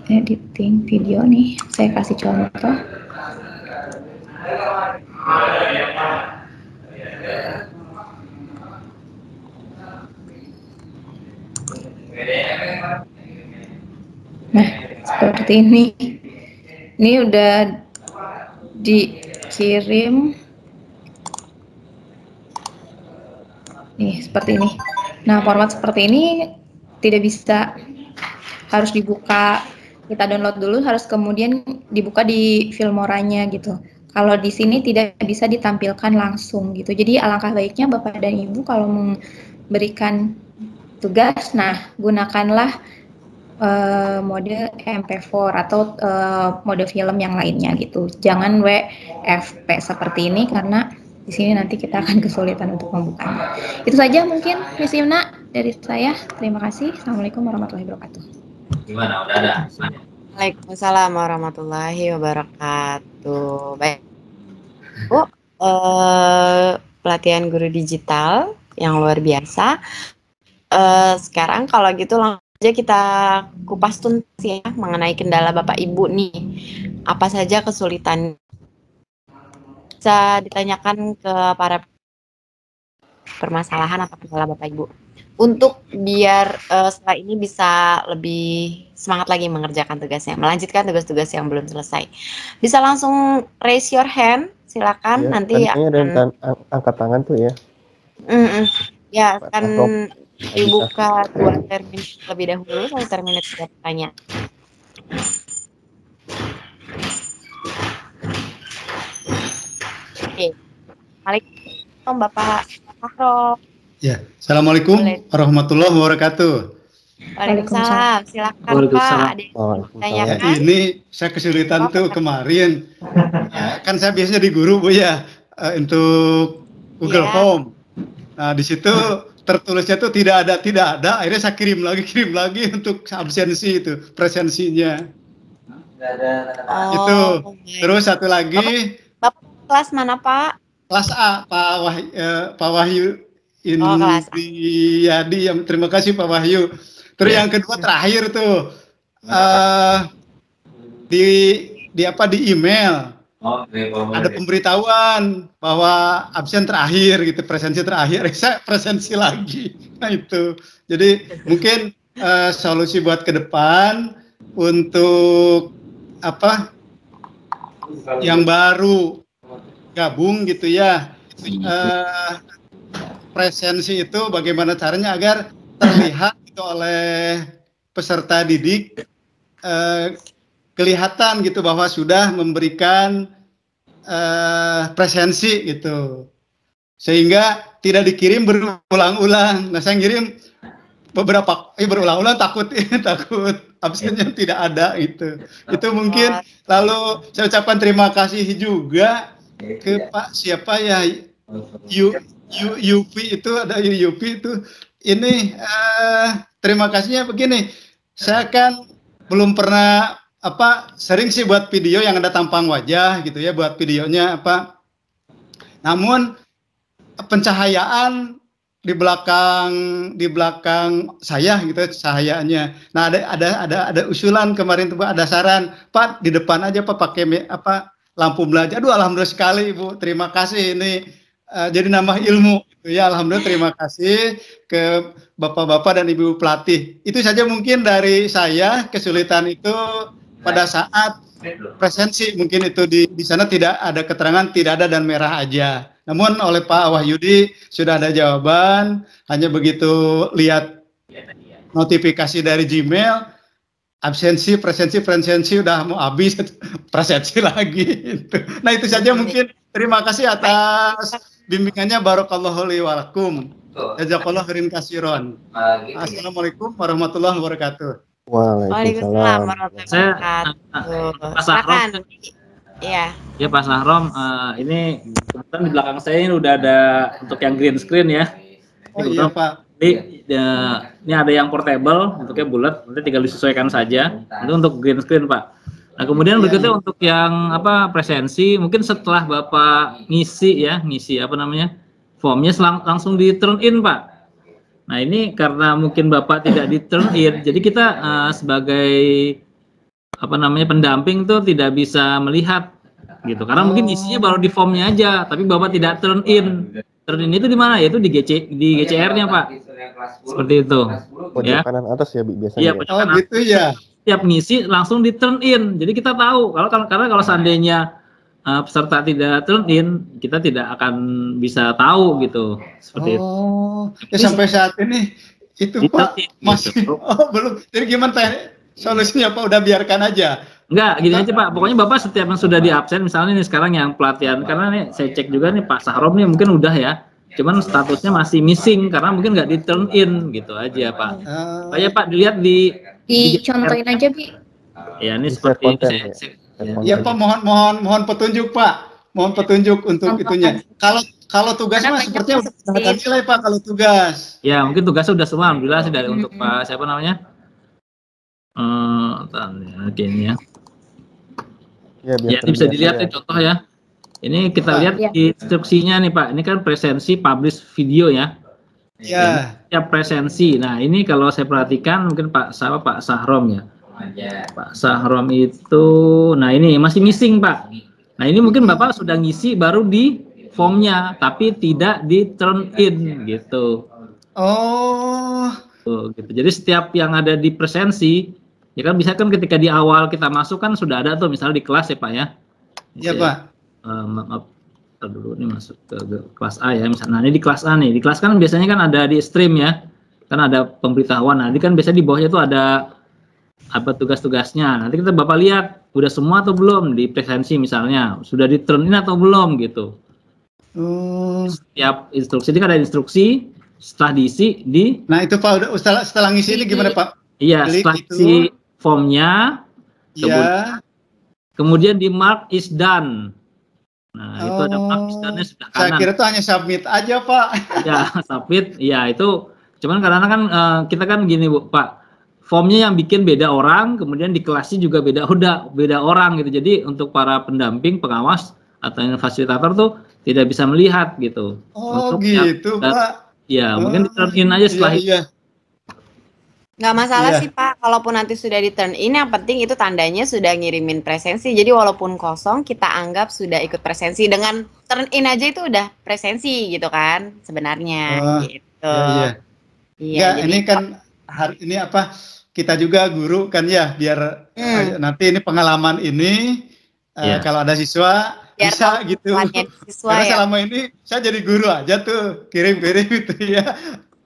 editing video nih, saya kasih contoh. Nah, seperti ini. Ini udah dikirim. Nih, seperti ini. Nah, format seperti ini tidak bisa, harus dibuka, kita download dulu, harus kemudian dibuka di Filmoranya gitu. Kalau di sini tidak bisa ditampilkan langsung gitu. Jadi alangkah baiknya Bapak dan Ibu kalau memberikan tugas, nah gunakanlah mode MP4 atau mode film yang lainnya gitu. Jangan WFP seperti ini karena di sini nanti kita akan kesulitan untuk membukanya. Itu saja mungkin Miss Yuna dari saya. Terima kasih. Assalamualaikum warahmatullahi wabarakatuh. Gimana? Udah ada? Waalaikumsalam warahmatullahi wabarakatuh. Baik, Bu, pelatihan guru digital yang luar biasa. Sekarang kalau gitu langsung aja kita kupas tuntas ya mengenai kendala Bapak Ibu nih. Apa saja kesulitan? Bisa ditanyakan ke para permasalahan atau kendala Bapak Ibu. Untuk biar setelah ini bisa lebih semangat lagi mengerjakan tugasnya, melanjutkan tugas-tugas yang belum selesai. Bisa langsung raise your hand, silakan. Ya, nanti ada angkat tangan tuh ya. Ya, akan dibuka 2 termin lebih dahulu, 1 termin sudah bertanya. Oke, Assalamualaikum Bapak Fahro. Ya, Assalamualaikum warahmatullahi wabarakatuh. Waalaikumsalam, silakan Pak. Ada yang ditanyakan? Ya, ini saya kesulitan tuh kemarin. Ya, kan saya biasanya di guru Bu ya, untuk Google Form. Nah, di situ tertulisnya tuh tidak ada. Akhirnya saya kirim lagi untuk absensi itu, presensinya. Itu. Terus satu lagi. Bapak kelas mana Pak? Kelas A, Pak Wahyu Indriyadi. Terima kasih Pak Wahyu. Terus yang kedua terakhir tuh di email ada pemberitahuan bahwa absen terakhir gitu, presensi terakhir, saya presensi lagi. Nah itu, jadi mungkin solusi buat ke depan untuk apa yang baru gabung gitu ya, presensi itu bagaimana caranya agar terlihat gitu oleh peserta didik, kelihatan gitu bahwa sudah memberikan presensi gitu, sehingga tidak dikirim berulang-ulang. Nah, saya ngirim beberapa berulang-ulang takut absennya tidak ada itu mungkin. Lalu saya ucapkan terima kasih juga ke Pak siapa ya, UP itu, ada UP itu. Ini terima kasihnya begini, saya kan belum pernah sering sih buat video yang ada tampang wajah gitu ya, buat videonya namun pencahayaan di belakang saya gitu cahayaannya. Nah, ada usulan kemarin tuh Pak, ada saran, Pak di depan aja Pak pakai lampu belajar. Aduh, alhamdulillah sekali Ibu, terima kasih, ini jadi nambah ilmu gitu ya. Alhamdulillah, terima kasih ke Bapak-bapak dan Ibu pelatih. Itu saja mungkin dari saya. Kesulitan itu pada saat presensi, mungkin itu di sana tidak ada keterangan, tidak ada dan merah aja. Namun oleh Pak Wahyudi sudah ada jawaban, hanya begitu lihat notifikasi dari Gmail, absensi, presensi udah mau habis, presensi lagi. Nah, itu saja mungkin. Terima kasih atas bimbingannya. Barakallahu li wa lakum. Jazakallahu khairan katsiran. Assalamualaikum warahmatullahi wabarakatuh. Waalaikumsalam warahmatullahi wabarakatuh. Pak Sahrom. Iya. Ya Pak Sahrom, ini kebetulan di belakang saya ini udah ada untuk yang green screen ya. Oh iya Pak. Ini ada yang portable, bentuknya bulat, nanti tinggal disesuaikan saja. Itu untuk green screen Pak. Nah kemudian berikutnya untuk yang presensi, mungkin setelah Bapak ngisi formnya langsung di turn in Pak. Nah ini karena mungkin Bapak tidak di turn in, jadi kita sebagai pendamping tuh tidak bisa melihat gitu, karena mungkin isinya baru di formnya aja, tapi Bapak tidak turn in. Turn in itu di mana? Yaitu di GCR-nya Pak. Seperti itu. Pojok kanan atas ya biasanya. Iya, pojok kanan. Gitu ya. Tiap ngisi langsung di turn in. Jadi kita tahu karena kalau seandainya peserta tidak turn in, kita tidak akan bisa tahu gitu. Seperti itu. Ya sampai saat ini itu Pak masih belum. Jadi gimana solusinya Pak? Udah biarkan aja. Enggak, gini aja Pak. Pokoknya Bapak setiap yang sudah di absen, misalnya nih sekarang yang pelatihan, karena nih saya cek juga nih Pak Sahrom nih mungkin udah ya. Cuman statusnya masih missing karena mungkin nggak di turn in gitu aja Pak. Kayak Pak dilihat dicontohin aja Bi. Ya ini seperti ini. Ya Pak, mohon petunjuk Pak. Mohon petunjuk untuk itunya. Kalau tugas mah sepertinya udah ada nilai Pak kalau tugas. Ya mungkin tugasnya udah semua, alhamdulillah sih dari untuk Pak siapa namanya? Ini ya. Ya, ini bisa dilihat ya contoh ya. Ini kita lihat instruksinya nih Pak. Ini kan presensi publish video ya. Iya. Ya presensi. Nah ini kalau saya perhatikan mungkin Pak Sahrom ya. Pak Sahrom itu, nah ini masih missing Pak. Nah ini mungkin Bapak sudah ngisi baru di formnya, tapi tidak di turn in gitu. Gitu. Jadi setiap yang ada di presensi, ya kan bisa kan ketika di awal kita masuk kan sudah ada tuh misalnya di kelas ya Pak ya. Iya Pak. Maaf, dulu ini masuk ke kelas A ya misalnya. Nah ini di kelas A nih, di kelas kan biasanya kan ada di stream ya, kan ada pemberitahuan. Nah ini kan biasanya di bawahnya tuh ada tugas-tugasnya. Nanti kita Bapak lihat udah semua atau belum di presensi misalnya, sudah di turn in atau belum gitu. Setiap instruksi ini kan ada instruksi, setelah diisi di. Nah itu Pak udah setelah ngisi ini gimana Pak? Iya, setelah isi formnya, kemudian di mark is done. Nah itu ada mark is done-nya sudah kanan. Saya kira itu hanya submit aja Pak. Ya submit, ya itu. Cuman karena kan kita kan gini Pak, formnya yang bikin beda orang, kemudian di kelasnya juga beda orang gitu. Jadi untuk para pendamping, pengawas atau fasilitator tuh tidak bisa melihat gitu. Gitu Pak. Ya mungkin di turn in aja setelah itu. Nggak masalah sih Pak, kalaupun nanti sudah di turn in, yang penting itu tandanya sudah ngirimin presensi. Jadi walaupun kosong, kita anggap sudah ikut presensi. Dengan turn in aja itu udah presensi gitu kan sebenarnya. Gitu. Iya. Iya. Ini kan hari ini kita juga guru kan ya, biar nanti ini pengalaman ini kalau ada siswa biar bisa gitu. Siswa, karena selama ini saya jadi guru aja tuh, kirim-kirim itu ya.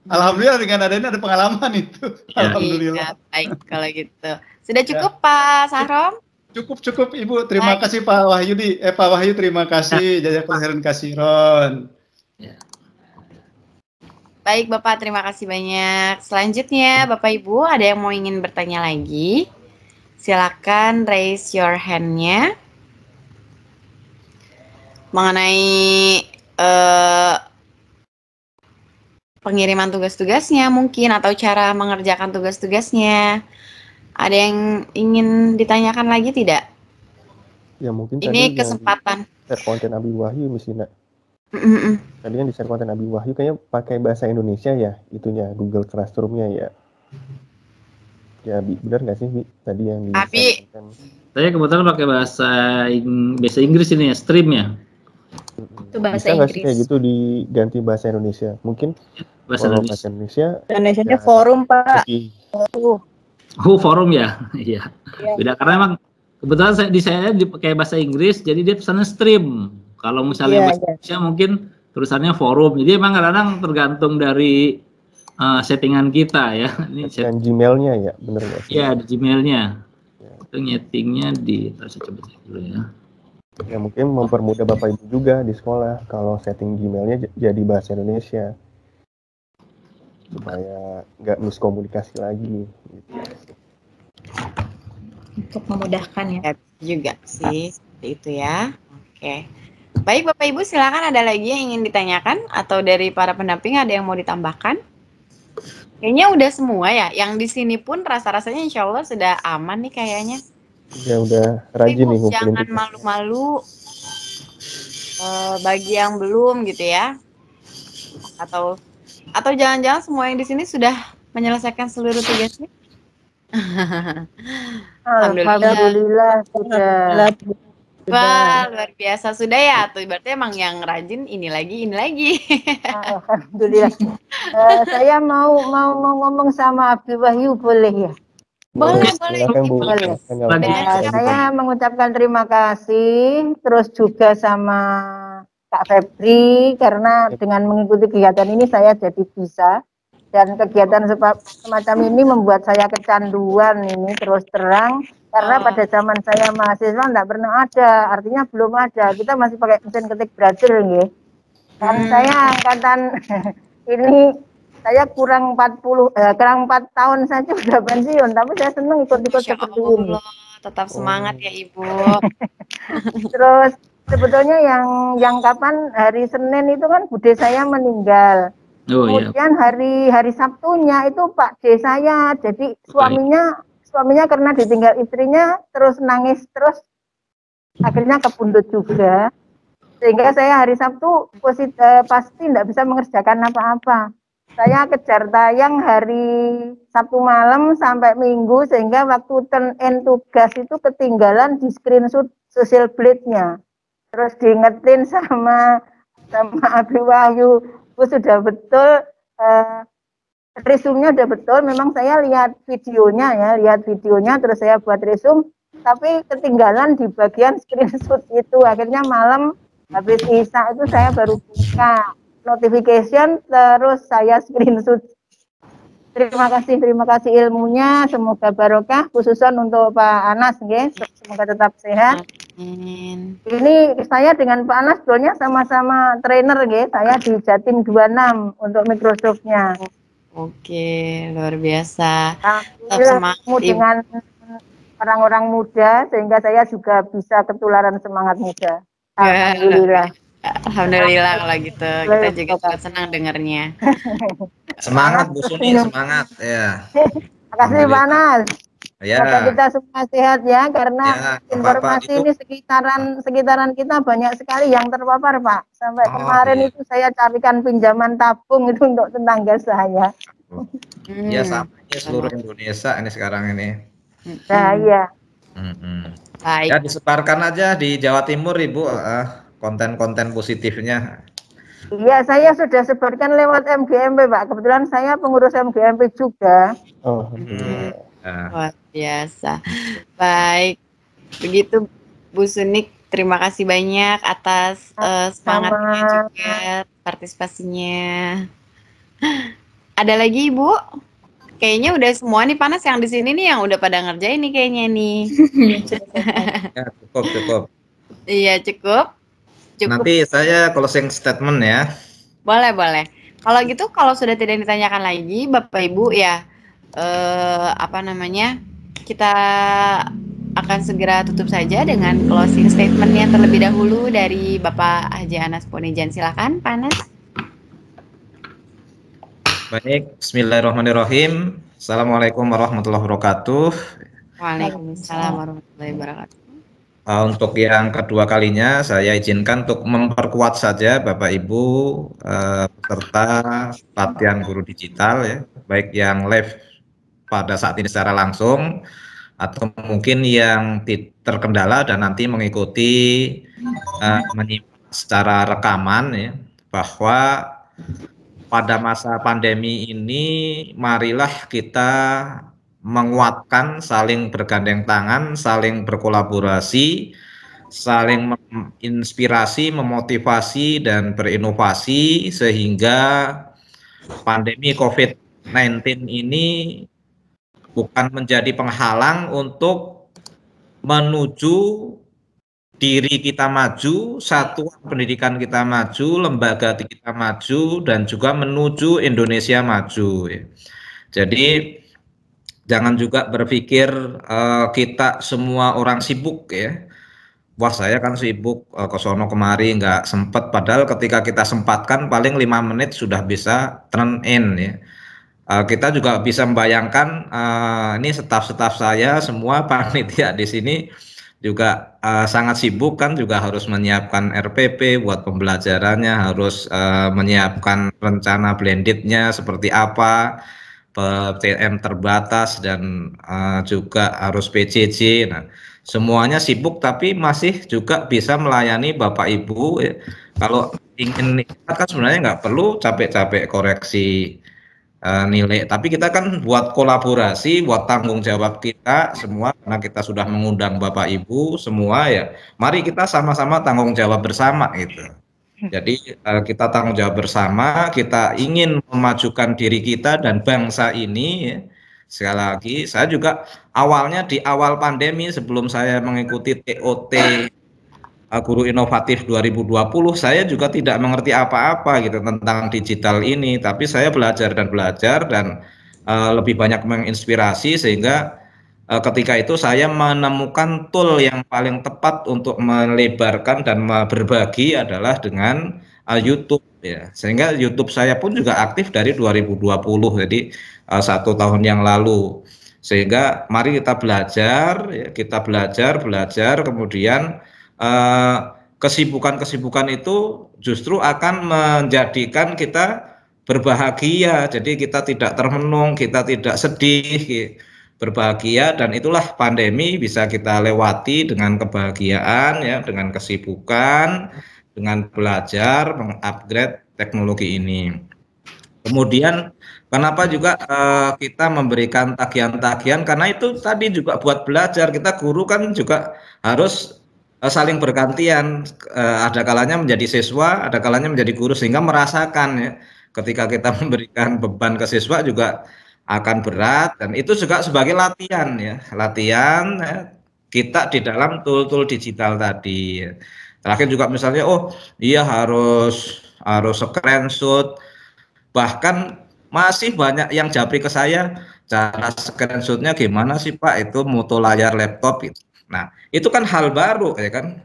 Alhamdulillah dengan adanya ada pengalaman itu. Alhamdulillah. Iya, baik kalau gitu. Sudah cukup Pak Sahrom? Cukup Ibu. Terima kasih Pak Wahyudi. Pak Wahyu terima kasih. Jazakallahu khairan katsiran. Baik Bapak, terima kasih banyak. Selanjutnya Bapak Ibu ada yang mau ingin bertanya lagi? Silakan raise your hand-nya. Mengenai pengiriman tugas-tugasnya mungkin atau cara mengerjakan tugas-tugasnya. Ada yang ingin ditanyakan lagi tidak? Ya mungkin ini kesempatan. Share konten Abi Wahyu misalnya. Tadi yang di-share konten Abi Wahyu kayaknya pakai bahasa Indonesia ya, itunya Google Classroom-nya ya. Ya, benar nggak sih, Bi? Tadi yang Abi. Saya kebetulan pakai bahasa Inggris ini ya, stream-nya. Itu bahasa Inggris. Kayak gitu diganti bahasa Indonesia. Mungkin bahasa Indonesia. Indonesianya forum, Pak. Forum ya. Iya. Beda karena emang kebetulan saya dipakai bahasa Inggris, jadi dia pesannya stream. Kalau misalnya bahasa Indonesia mungkin tulisannya forum. Jadi emang kadang-kadang tergantung dari settingan kita ya. Ini Gmail-nya ya, bener nggak sih? Iya, di Gmail-nya. Itu nyetingnya saya coba cek dulu ya. Ya mungkin mempermudah Bapak Ibu juga di sekolah kalau setting Gmail-nya jadi bahasa Indonesia supaya nggak miskomunikasi lagi gitu. Untuk memudahkan ya. Juga sih seperti itu ya. Oke. Baik Bapak Ibu, silakan ada lagi yang ingin ditanyakan atau dari para pendamping ada yang mau ditambahkan? Kayaknya udah semua ya. Yang di sini pun rasa-rasanya insya Allah sudah aman nih kayaknya. Ya udah rajin nih ngumpulin. Jangan malu-malu bagi yang belum gitu ya. Atau jangan-jangan semua yang di sini sudah menyelesaikan seluruh tugasnya. Alhamdulillah sudah. Wah, luar biasa sudah ya. Tuh berarti emang yang rajin ini lagi. Alhamdulillah. Saya mau ngomong sama Abi Wahyu boleh ya? Boleh. Saya mengucapkan terima kasih terus juga sama Kak Febri karena dengan mengikuti kegiatan ini saya jadi bisa, dan kegiatan semacam ini membuat saya kecanduan ini terus terang karena pada zaman saya mahasiswa enggak pernah ada, artinya belum ada, kita masih pakai mesin ketik brajil nggih. Dan saya angkatan ini saya kurang 4 tahun saja sudah pensiun, tapi saya senang ikut-ikut seperti ini. Tetap semangat ya Ibu. Terus sebetulnya yang kapan hari Senin itu kan bude saya meninggal. Kemudian hari Sabtunya itu Pak D saya, jadi suaminya karena ditinggal istrinya terus nangis terus akhirnya kepundut juga, sehingga saya hari Sabtu pasti tidak bisa mengerjakan apa-apa. Saya kejar tayang hari Sabtu malam sampai Minggu sehingga waktu turn in tugas itu ketinggalan di screenshot social blade-nya. Terus diingetin sama Abi Wahyu, sudah betul resume-nya udah betul. Memang saya lihat videonya terus saya buat resume, tapi ketinggalan di bagian screenshot itu. Akhirnya malam habis isya itu saya baru buka notification terus saya screenshot. Terima kasih ilmunya, semoga barokah khususan untuk Pak Anas nggih, semoga tetap sehat. Amin. Ini saya dengan Pak Anas sebetulnya sama-sama trainer nggih, saya di Jatim 26 untuk Microsoft-nya. Oke, luar biasa. Ketemu dengan orang-orang muda sehingga saya juga bisa ketularan semangat muda. Alhamdulillah. Alhamdulillah kalau gitu. Kita juga senang dengarnya. Semangat Bu Suni, semangat ya. Terima kasih Pak Anas. Ya. Semoga kita semua sehat ya, karena informasi ini sekitaran kita banyak sekali yang terpapar Pak. Sampai kemarin itu saya carikan pinjaman tabung itu untuk tetangga saya. Ya sama ini seluruh Indonesia ini sekarang ini. Nah iya. Baik. Ya disebarkan aja di Jawa Timur Ibu konten-konten positifnya. Iya, saya sudah sebarkan lewat MGMP Pak. Kebetulan saya pengurus MGMP juga. Luar biasa. Baik, begitu Bu Sunik. Terima kasih banyak atas semangatnya juga, partisipasinya. Ada lagi Ibu? Kayaknya udah semua nih Panas yang di sini nih yang udah pada ngerjain nih kayaknya nih. Ya, cukup. Iya, cukup. Nanti saya closing statement ya. Boleh. Kalau gitu, kalau sudah tidak ditanyakan lagi, Bapak Ibu ya, kita akan segera tutup saja dengan closing statementnya terlebih dahulu dari Bapak Haji Anas Ponijan. Silakan, Panas. Baik, Bismillahirrahmanirrahim. Assalamualaikum warahmatullahi wabarakatuh. Waalaikumsalam warahmatullahi wabarakatuh. Untuk yang kedua kalinya saya izinkan untuk memperkuat saja Bapak Ibu peserta latihan guru digital ya, baik yang live pada saat ini secara langsung atau mungkin yang terkendala dan nanti mengikuti menyimak secara rekaman ya, bahwa pada masa pandemi ini marilah kita menguatkan, saling bergandeng tangan, saling berkolaborasi, saling menginspirasi, memotivasi dan berinovasi sehingga pandemi COVID-19 ini bukan menjadi penghalang untuk menuju diri kita maju, satuan pendidikan kita maju, lembaga kita maju, dan juga menuju Indonesia maju. Jadi jangan juga berpikir kita semua orang sibuk ya. Wah saya kan sibuk ke sono kemari nggak sempat, padahal ketika kita sempatkan paling 5 menit sudah bisa turn in ya. Kita juga bisa membayangkan ini staf-staf saya semua panitia di sini juga sangat sibuk kan, juga harus menyiapkan RPP buat pembelajarannya, harus menyiapkan rencana blendednya seperti apa, PTM terbatas dan juga harus PJJ. Nah, semuanya sibuk tapi masih juga bisa melayani Bapak Ibu. Kalau ingin kan sebenarnya nggak perlu capek-capek koreksi nilai, tapi kita kan buat kolaborasi, buat tanggung jawab kita semua, karena kita sudah mengundang Bapak Ibu semua ya, mari kita sama-sama tanggung jawab bersama gitu. Jadi kita tanggung jawab bersama, kita ingin memajukan diri kita dan bangsa ini ya. Sekali lagi, saya juga awalnya di awal pandemi sebelum saya mengikuti TOT Guru Inovatif 2020, saya juga tidak mengerti apa-apa gitu tentang digital ini, tapi saya belajar dan lebih banyak menginspirasi sehingga ketika itu saya menemukan tool yang paling tepat untuk melebarkan dan berbagi adalah dengan YouTube ya. Sehingga YouTube saya pun juga aktif dari 2020, jadi 1 tahun yang lalu. Sehingga mari kita belajar, ya, belajar, kemudian kesibukan-kesibukan itu justru akan menjadikan kita berbahagia. Jadi kita tidak termenung, kita tidak sedih, berbahagia, dan itulah pandemi bisa kita lewati dengan kebahagiaan ya, dengan kesibukan, dengan belajar, mengupgrade teknologi ini. Kemudian kenapa juga kita memberikan tagihan-tagihan, karena itu tadi juga buat belajar. Kita guru kan juga harus saling bergantian, ada kalanya menjadi siswa, ada kalanya menjadi guru, sehingga merasakan ya, ketika kita memberikan beban ke siswa juga akan berat, dan itu juga sebagai latihan ya, kita di dalam tool-tool digital tadi. Terakhir juga misalnya, oh iya harus screenshot, bahkan masih banyak yang japri ke saya, cara screenshotnya gimana sih Pak, itu foto layar laptop gitu. Nah, itu kan hal baru ya kan.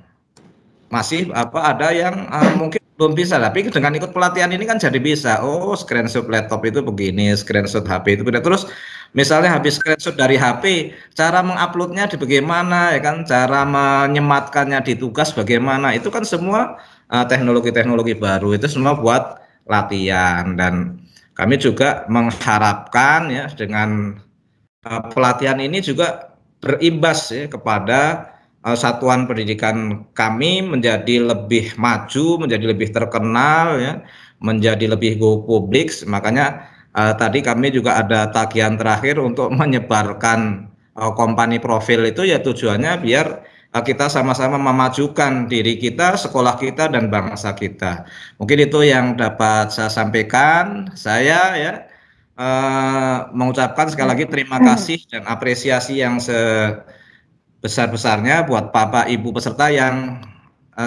Masih ada yang mungkin belum bisa, tapi dengan ikut pelatihan ini kan jadi bisa. Oh, screenshot laptop itu begini, screenshot HP itu beda. Terus misalnya habis screenshot dari HP, cara menguploadnya di bagaimana ya kan, cara menyematkannya di tugas bagaimana, itu kan semua teknologi-teknologi baru, itu semua buat latihan. Dan kami juga mengharapkan ya dengan pelatihan ini juga berimbas ya kepada satuan pendidikan kami menjadi lebih maju, menjadi lebih terkenal ya, menjadi lebih go public. Makanya tadi kami juga ada tagihan terakhir untuk menyebarkan company profil itu ya tujuannya biar kita sama-sama memajukan diri kita, sekolah kita, dan bangsa kita. Mungkin itu yang dapat saya sampaikan. Saya ya mengucapkan sekali lagi terima kasih dan apresiasi yang sebesar-besarnya buat Bapak Ibu peserta yang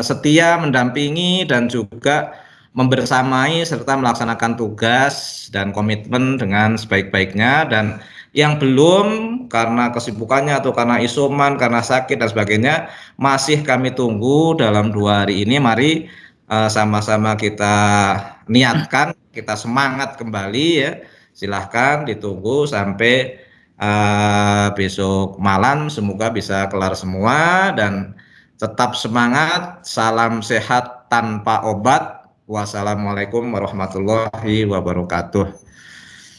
setia mendampingi dan juga membersamai serta melaksanakan tugas dan komitmen dengan sebaik-baiknya, dan yang belum karena kesibukannya atau karena isoman, karena sakit dan sebagainya, masih kami tunggu dalam 2 hari ini. Mari sama-sama kita niatkan, kita semangat kembali ya. Silahkan ditunggu sampai besok malam, semoga bisa kelar semua dan tetap semangat. Salam sehat tanpa obat. Wassalamualaikum warahmatullahi wabarakatuh.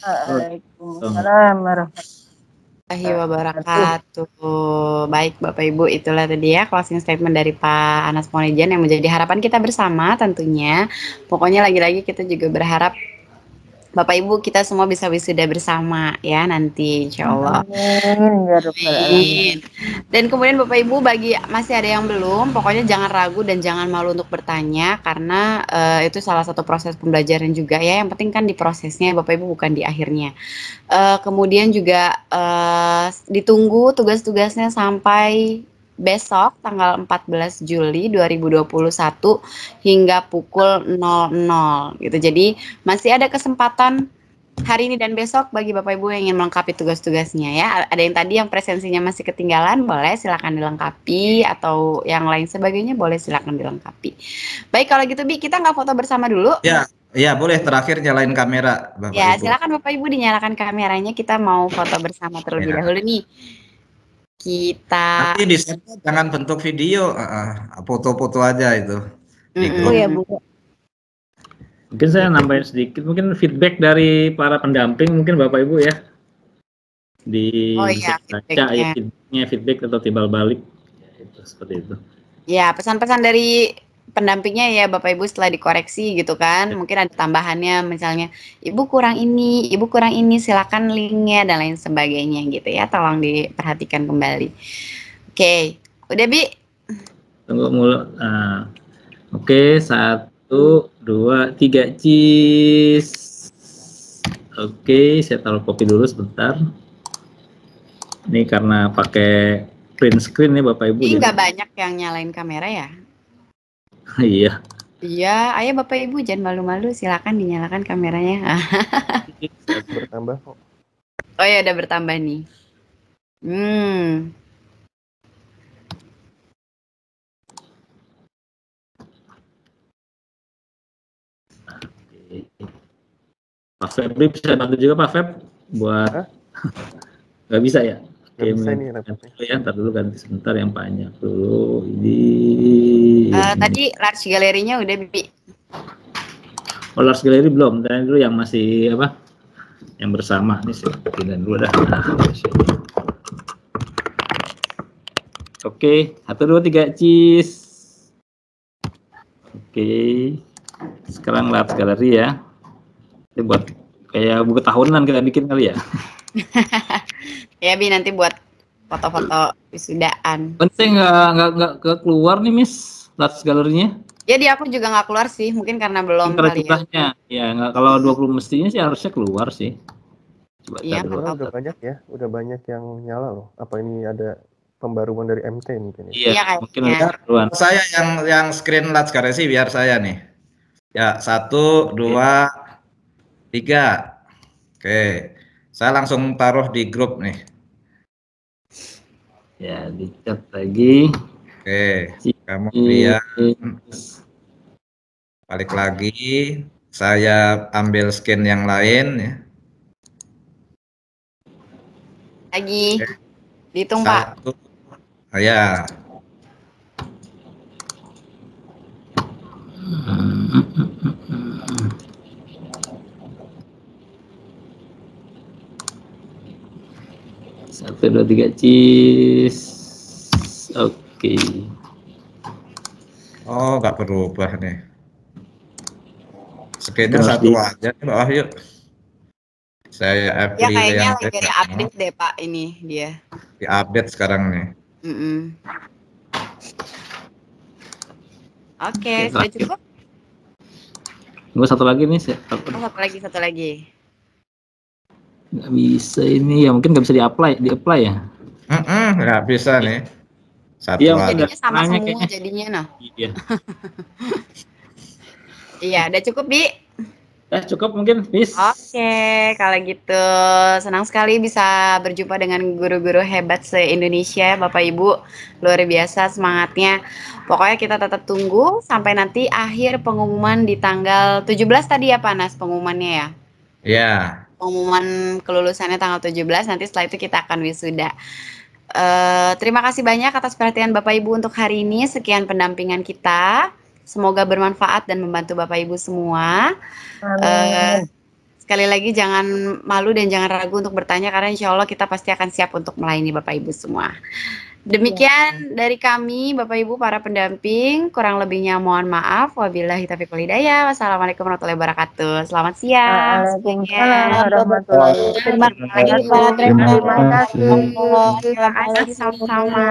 Waalaikumsalam warahmatullahi wabarakatuh. Baik Bapak Ibu, itulah tadi ya closing statement dari Pak Anas Monijan yang menjadi harapan kita bersama tentunya. Pokoknya lagi-lagi kita juga berharap Bapak Ibu kita semua bisa wisuda bersama ya nanti insya Allah. Amin ya rabbal alamin. Dan kemudian Bapak Ibu bagi masih ada yang belum, pokoknya jangan ragu dan jangan malu untuk bertanya karena itu salah satu proses pembelajaran juga ya. Yang penting kan di prosesnya Bapak Ibu bukan di akhirnya. Kemudian juga ditunggu tugas-tugasnya sampai besok tanggal 14 Juli 2021 hingga pukul 00 gitu. Jadi masih ada kesempatan hari ini dan besok bagi Bapak Ibu yang ingin melengkapi tugas-tugasnya ya. Ada yang tadi yang presensinya masih ketinggalan, boleh silakan dilengkapi, atau yang lain sebagainya boleh silakan dilengkapi. Baik, kalau gitu Bi, kita nggak foto bersama dulu? Ya boleh, terakhir nyalain kamera Bapak ya, Ibu. Silakan Bapak Ibu dinyalakan kameranya, kita mau foto bersama terlebih dahulu nih. Kita nanti di sana jangan bentuk video, foto-foto aja itu. Ya Bu. Mungkin saya nambahin sedikit, mungkin feedback dari para pendamping mungkin Bapak Ibu ya, bisa baca ya feedback atau timbal balik ya, itu seperti itu. Ya, pesan-pesan dari pendampingnya ya Bapak Ibu setelah dikoreksi gitu kan, mungkin ada tambahannya misalnya Ibu kurang ini, silakan linknya dan lain sebagainya gitu ya, tolong diperhatikan kembali. Oke, udah Bi? Tunggu mulu. Oke, 1, 2, 3 cheese. Oke, saya taruh kopi dulu sebentar. Ini karena pakai print screen nih Bapak Ibu. Ini nggak banyak yang nyalain kamera ya? Iya. Iya, ayo Bapak Ibu jangan malu-malu, silakan dinyalakan kameranya. Bertambah kok. Oh ya, udah bertambah nih. Pak Febri bisa bantu juga Pak Feb buat nggak bisa ya? Oke, ntar dulu ganti sebentar yang banyak dulu. Ini tadi large galerinya udah Bi. Oh, large gallery belum. Tadi dulu yang masih apa? Yang bersama nih saya pindahin dulu dah. Oke, 1, 2, 3 cheese. Oke. Sekarang large gallery ya. Ini buat kayak buku tahunan kita bikin kali ya. Ya Bi, nanti buat foto-foto wisudaan. Penting nggak keluar nih Miss large galerinya? Ya di aku juga nggak keluar sih, mungkin karena belum kali ya. Ya nggak, kalau 20 mestinya sih harusnya keluar sih. Coba iya, udah banyak ya, udah banyak yang nyala loh. Apa ini ada pembaruan dari MT mungkin? Iya, mungkin ada pembaruan. Saya yang screen large gallery sih biar saya nih. Ya 1, 2, 3. Oke. Saya langsung taruh di grup nih. Ya, dicat lagi. Oke, kamu lihat. Balik lagi. Saya ambil scan yang lain ya. Lagi. Dihitung Pak. Ya. Satu, 2, 3 cheese. Oke. Oh, nggak berubah nih. Scan-nya satu aja nih bawah yuk. Saya Ya April kayaknya yang lagi ada update deh Pak ini dia. Di-update sekarang nih. Oke, sudah cukup? Tunggu satu lagi nih. Satu lagi. Nggak bisa ini ya, mungkin nggak bisa di-apply ya? Nggak bisa nih. Satu Iya, aja. Jadinya sama nanya semua kayaknya. jadinya nah. Iya. Iya, udah cukup, Bi? Cukup mungkin, Bis. Oke, kalau gitu senang sekali bisa berjumpa dengan guru-guru hebat se-Indonesia, Bapak Ibu. Luar biasa semangatnya. Pokoknya kita tetap tunggu sampai nanti akhir pengumuman di tanggal 17 tadi ya, Pak Nas, pengumumannya ya? Iya. Pengumuman kelulusannya tanggal 17, nanti setelah itu kita akan wisuda. Terima kasih banyak atas perhatian Bapak Ibu untuk hari ini. Sekian pendampingan kita. Semoga bermanfaat dan membantu Bapak Ibu semua. Sekali lagi jangan malu dan jangan ragu untuk bertanya karena insya Allah kita pasti akan siap untuk melayani Bapak Ibu semua. Demikian dari kami Bapak Ibu para pendamping, kurang lebihnya mohon maaf. Wabillahi taufiq wal hidayah. Wassalamualaikum warahmatullahi wabarakatuh. Selamat siang. Waalaikumsalam warahmatullahi wabarakatuh. Terima kasih. Terima kasih. Sama-sama.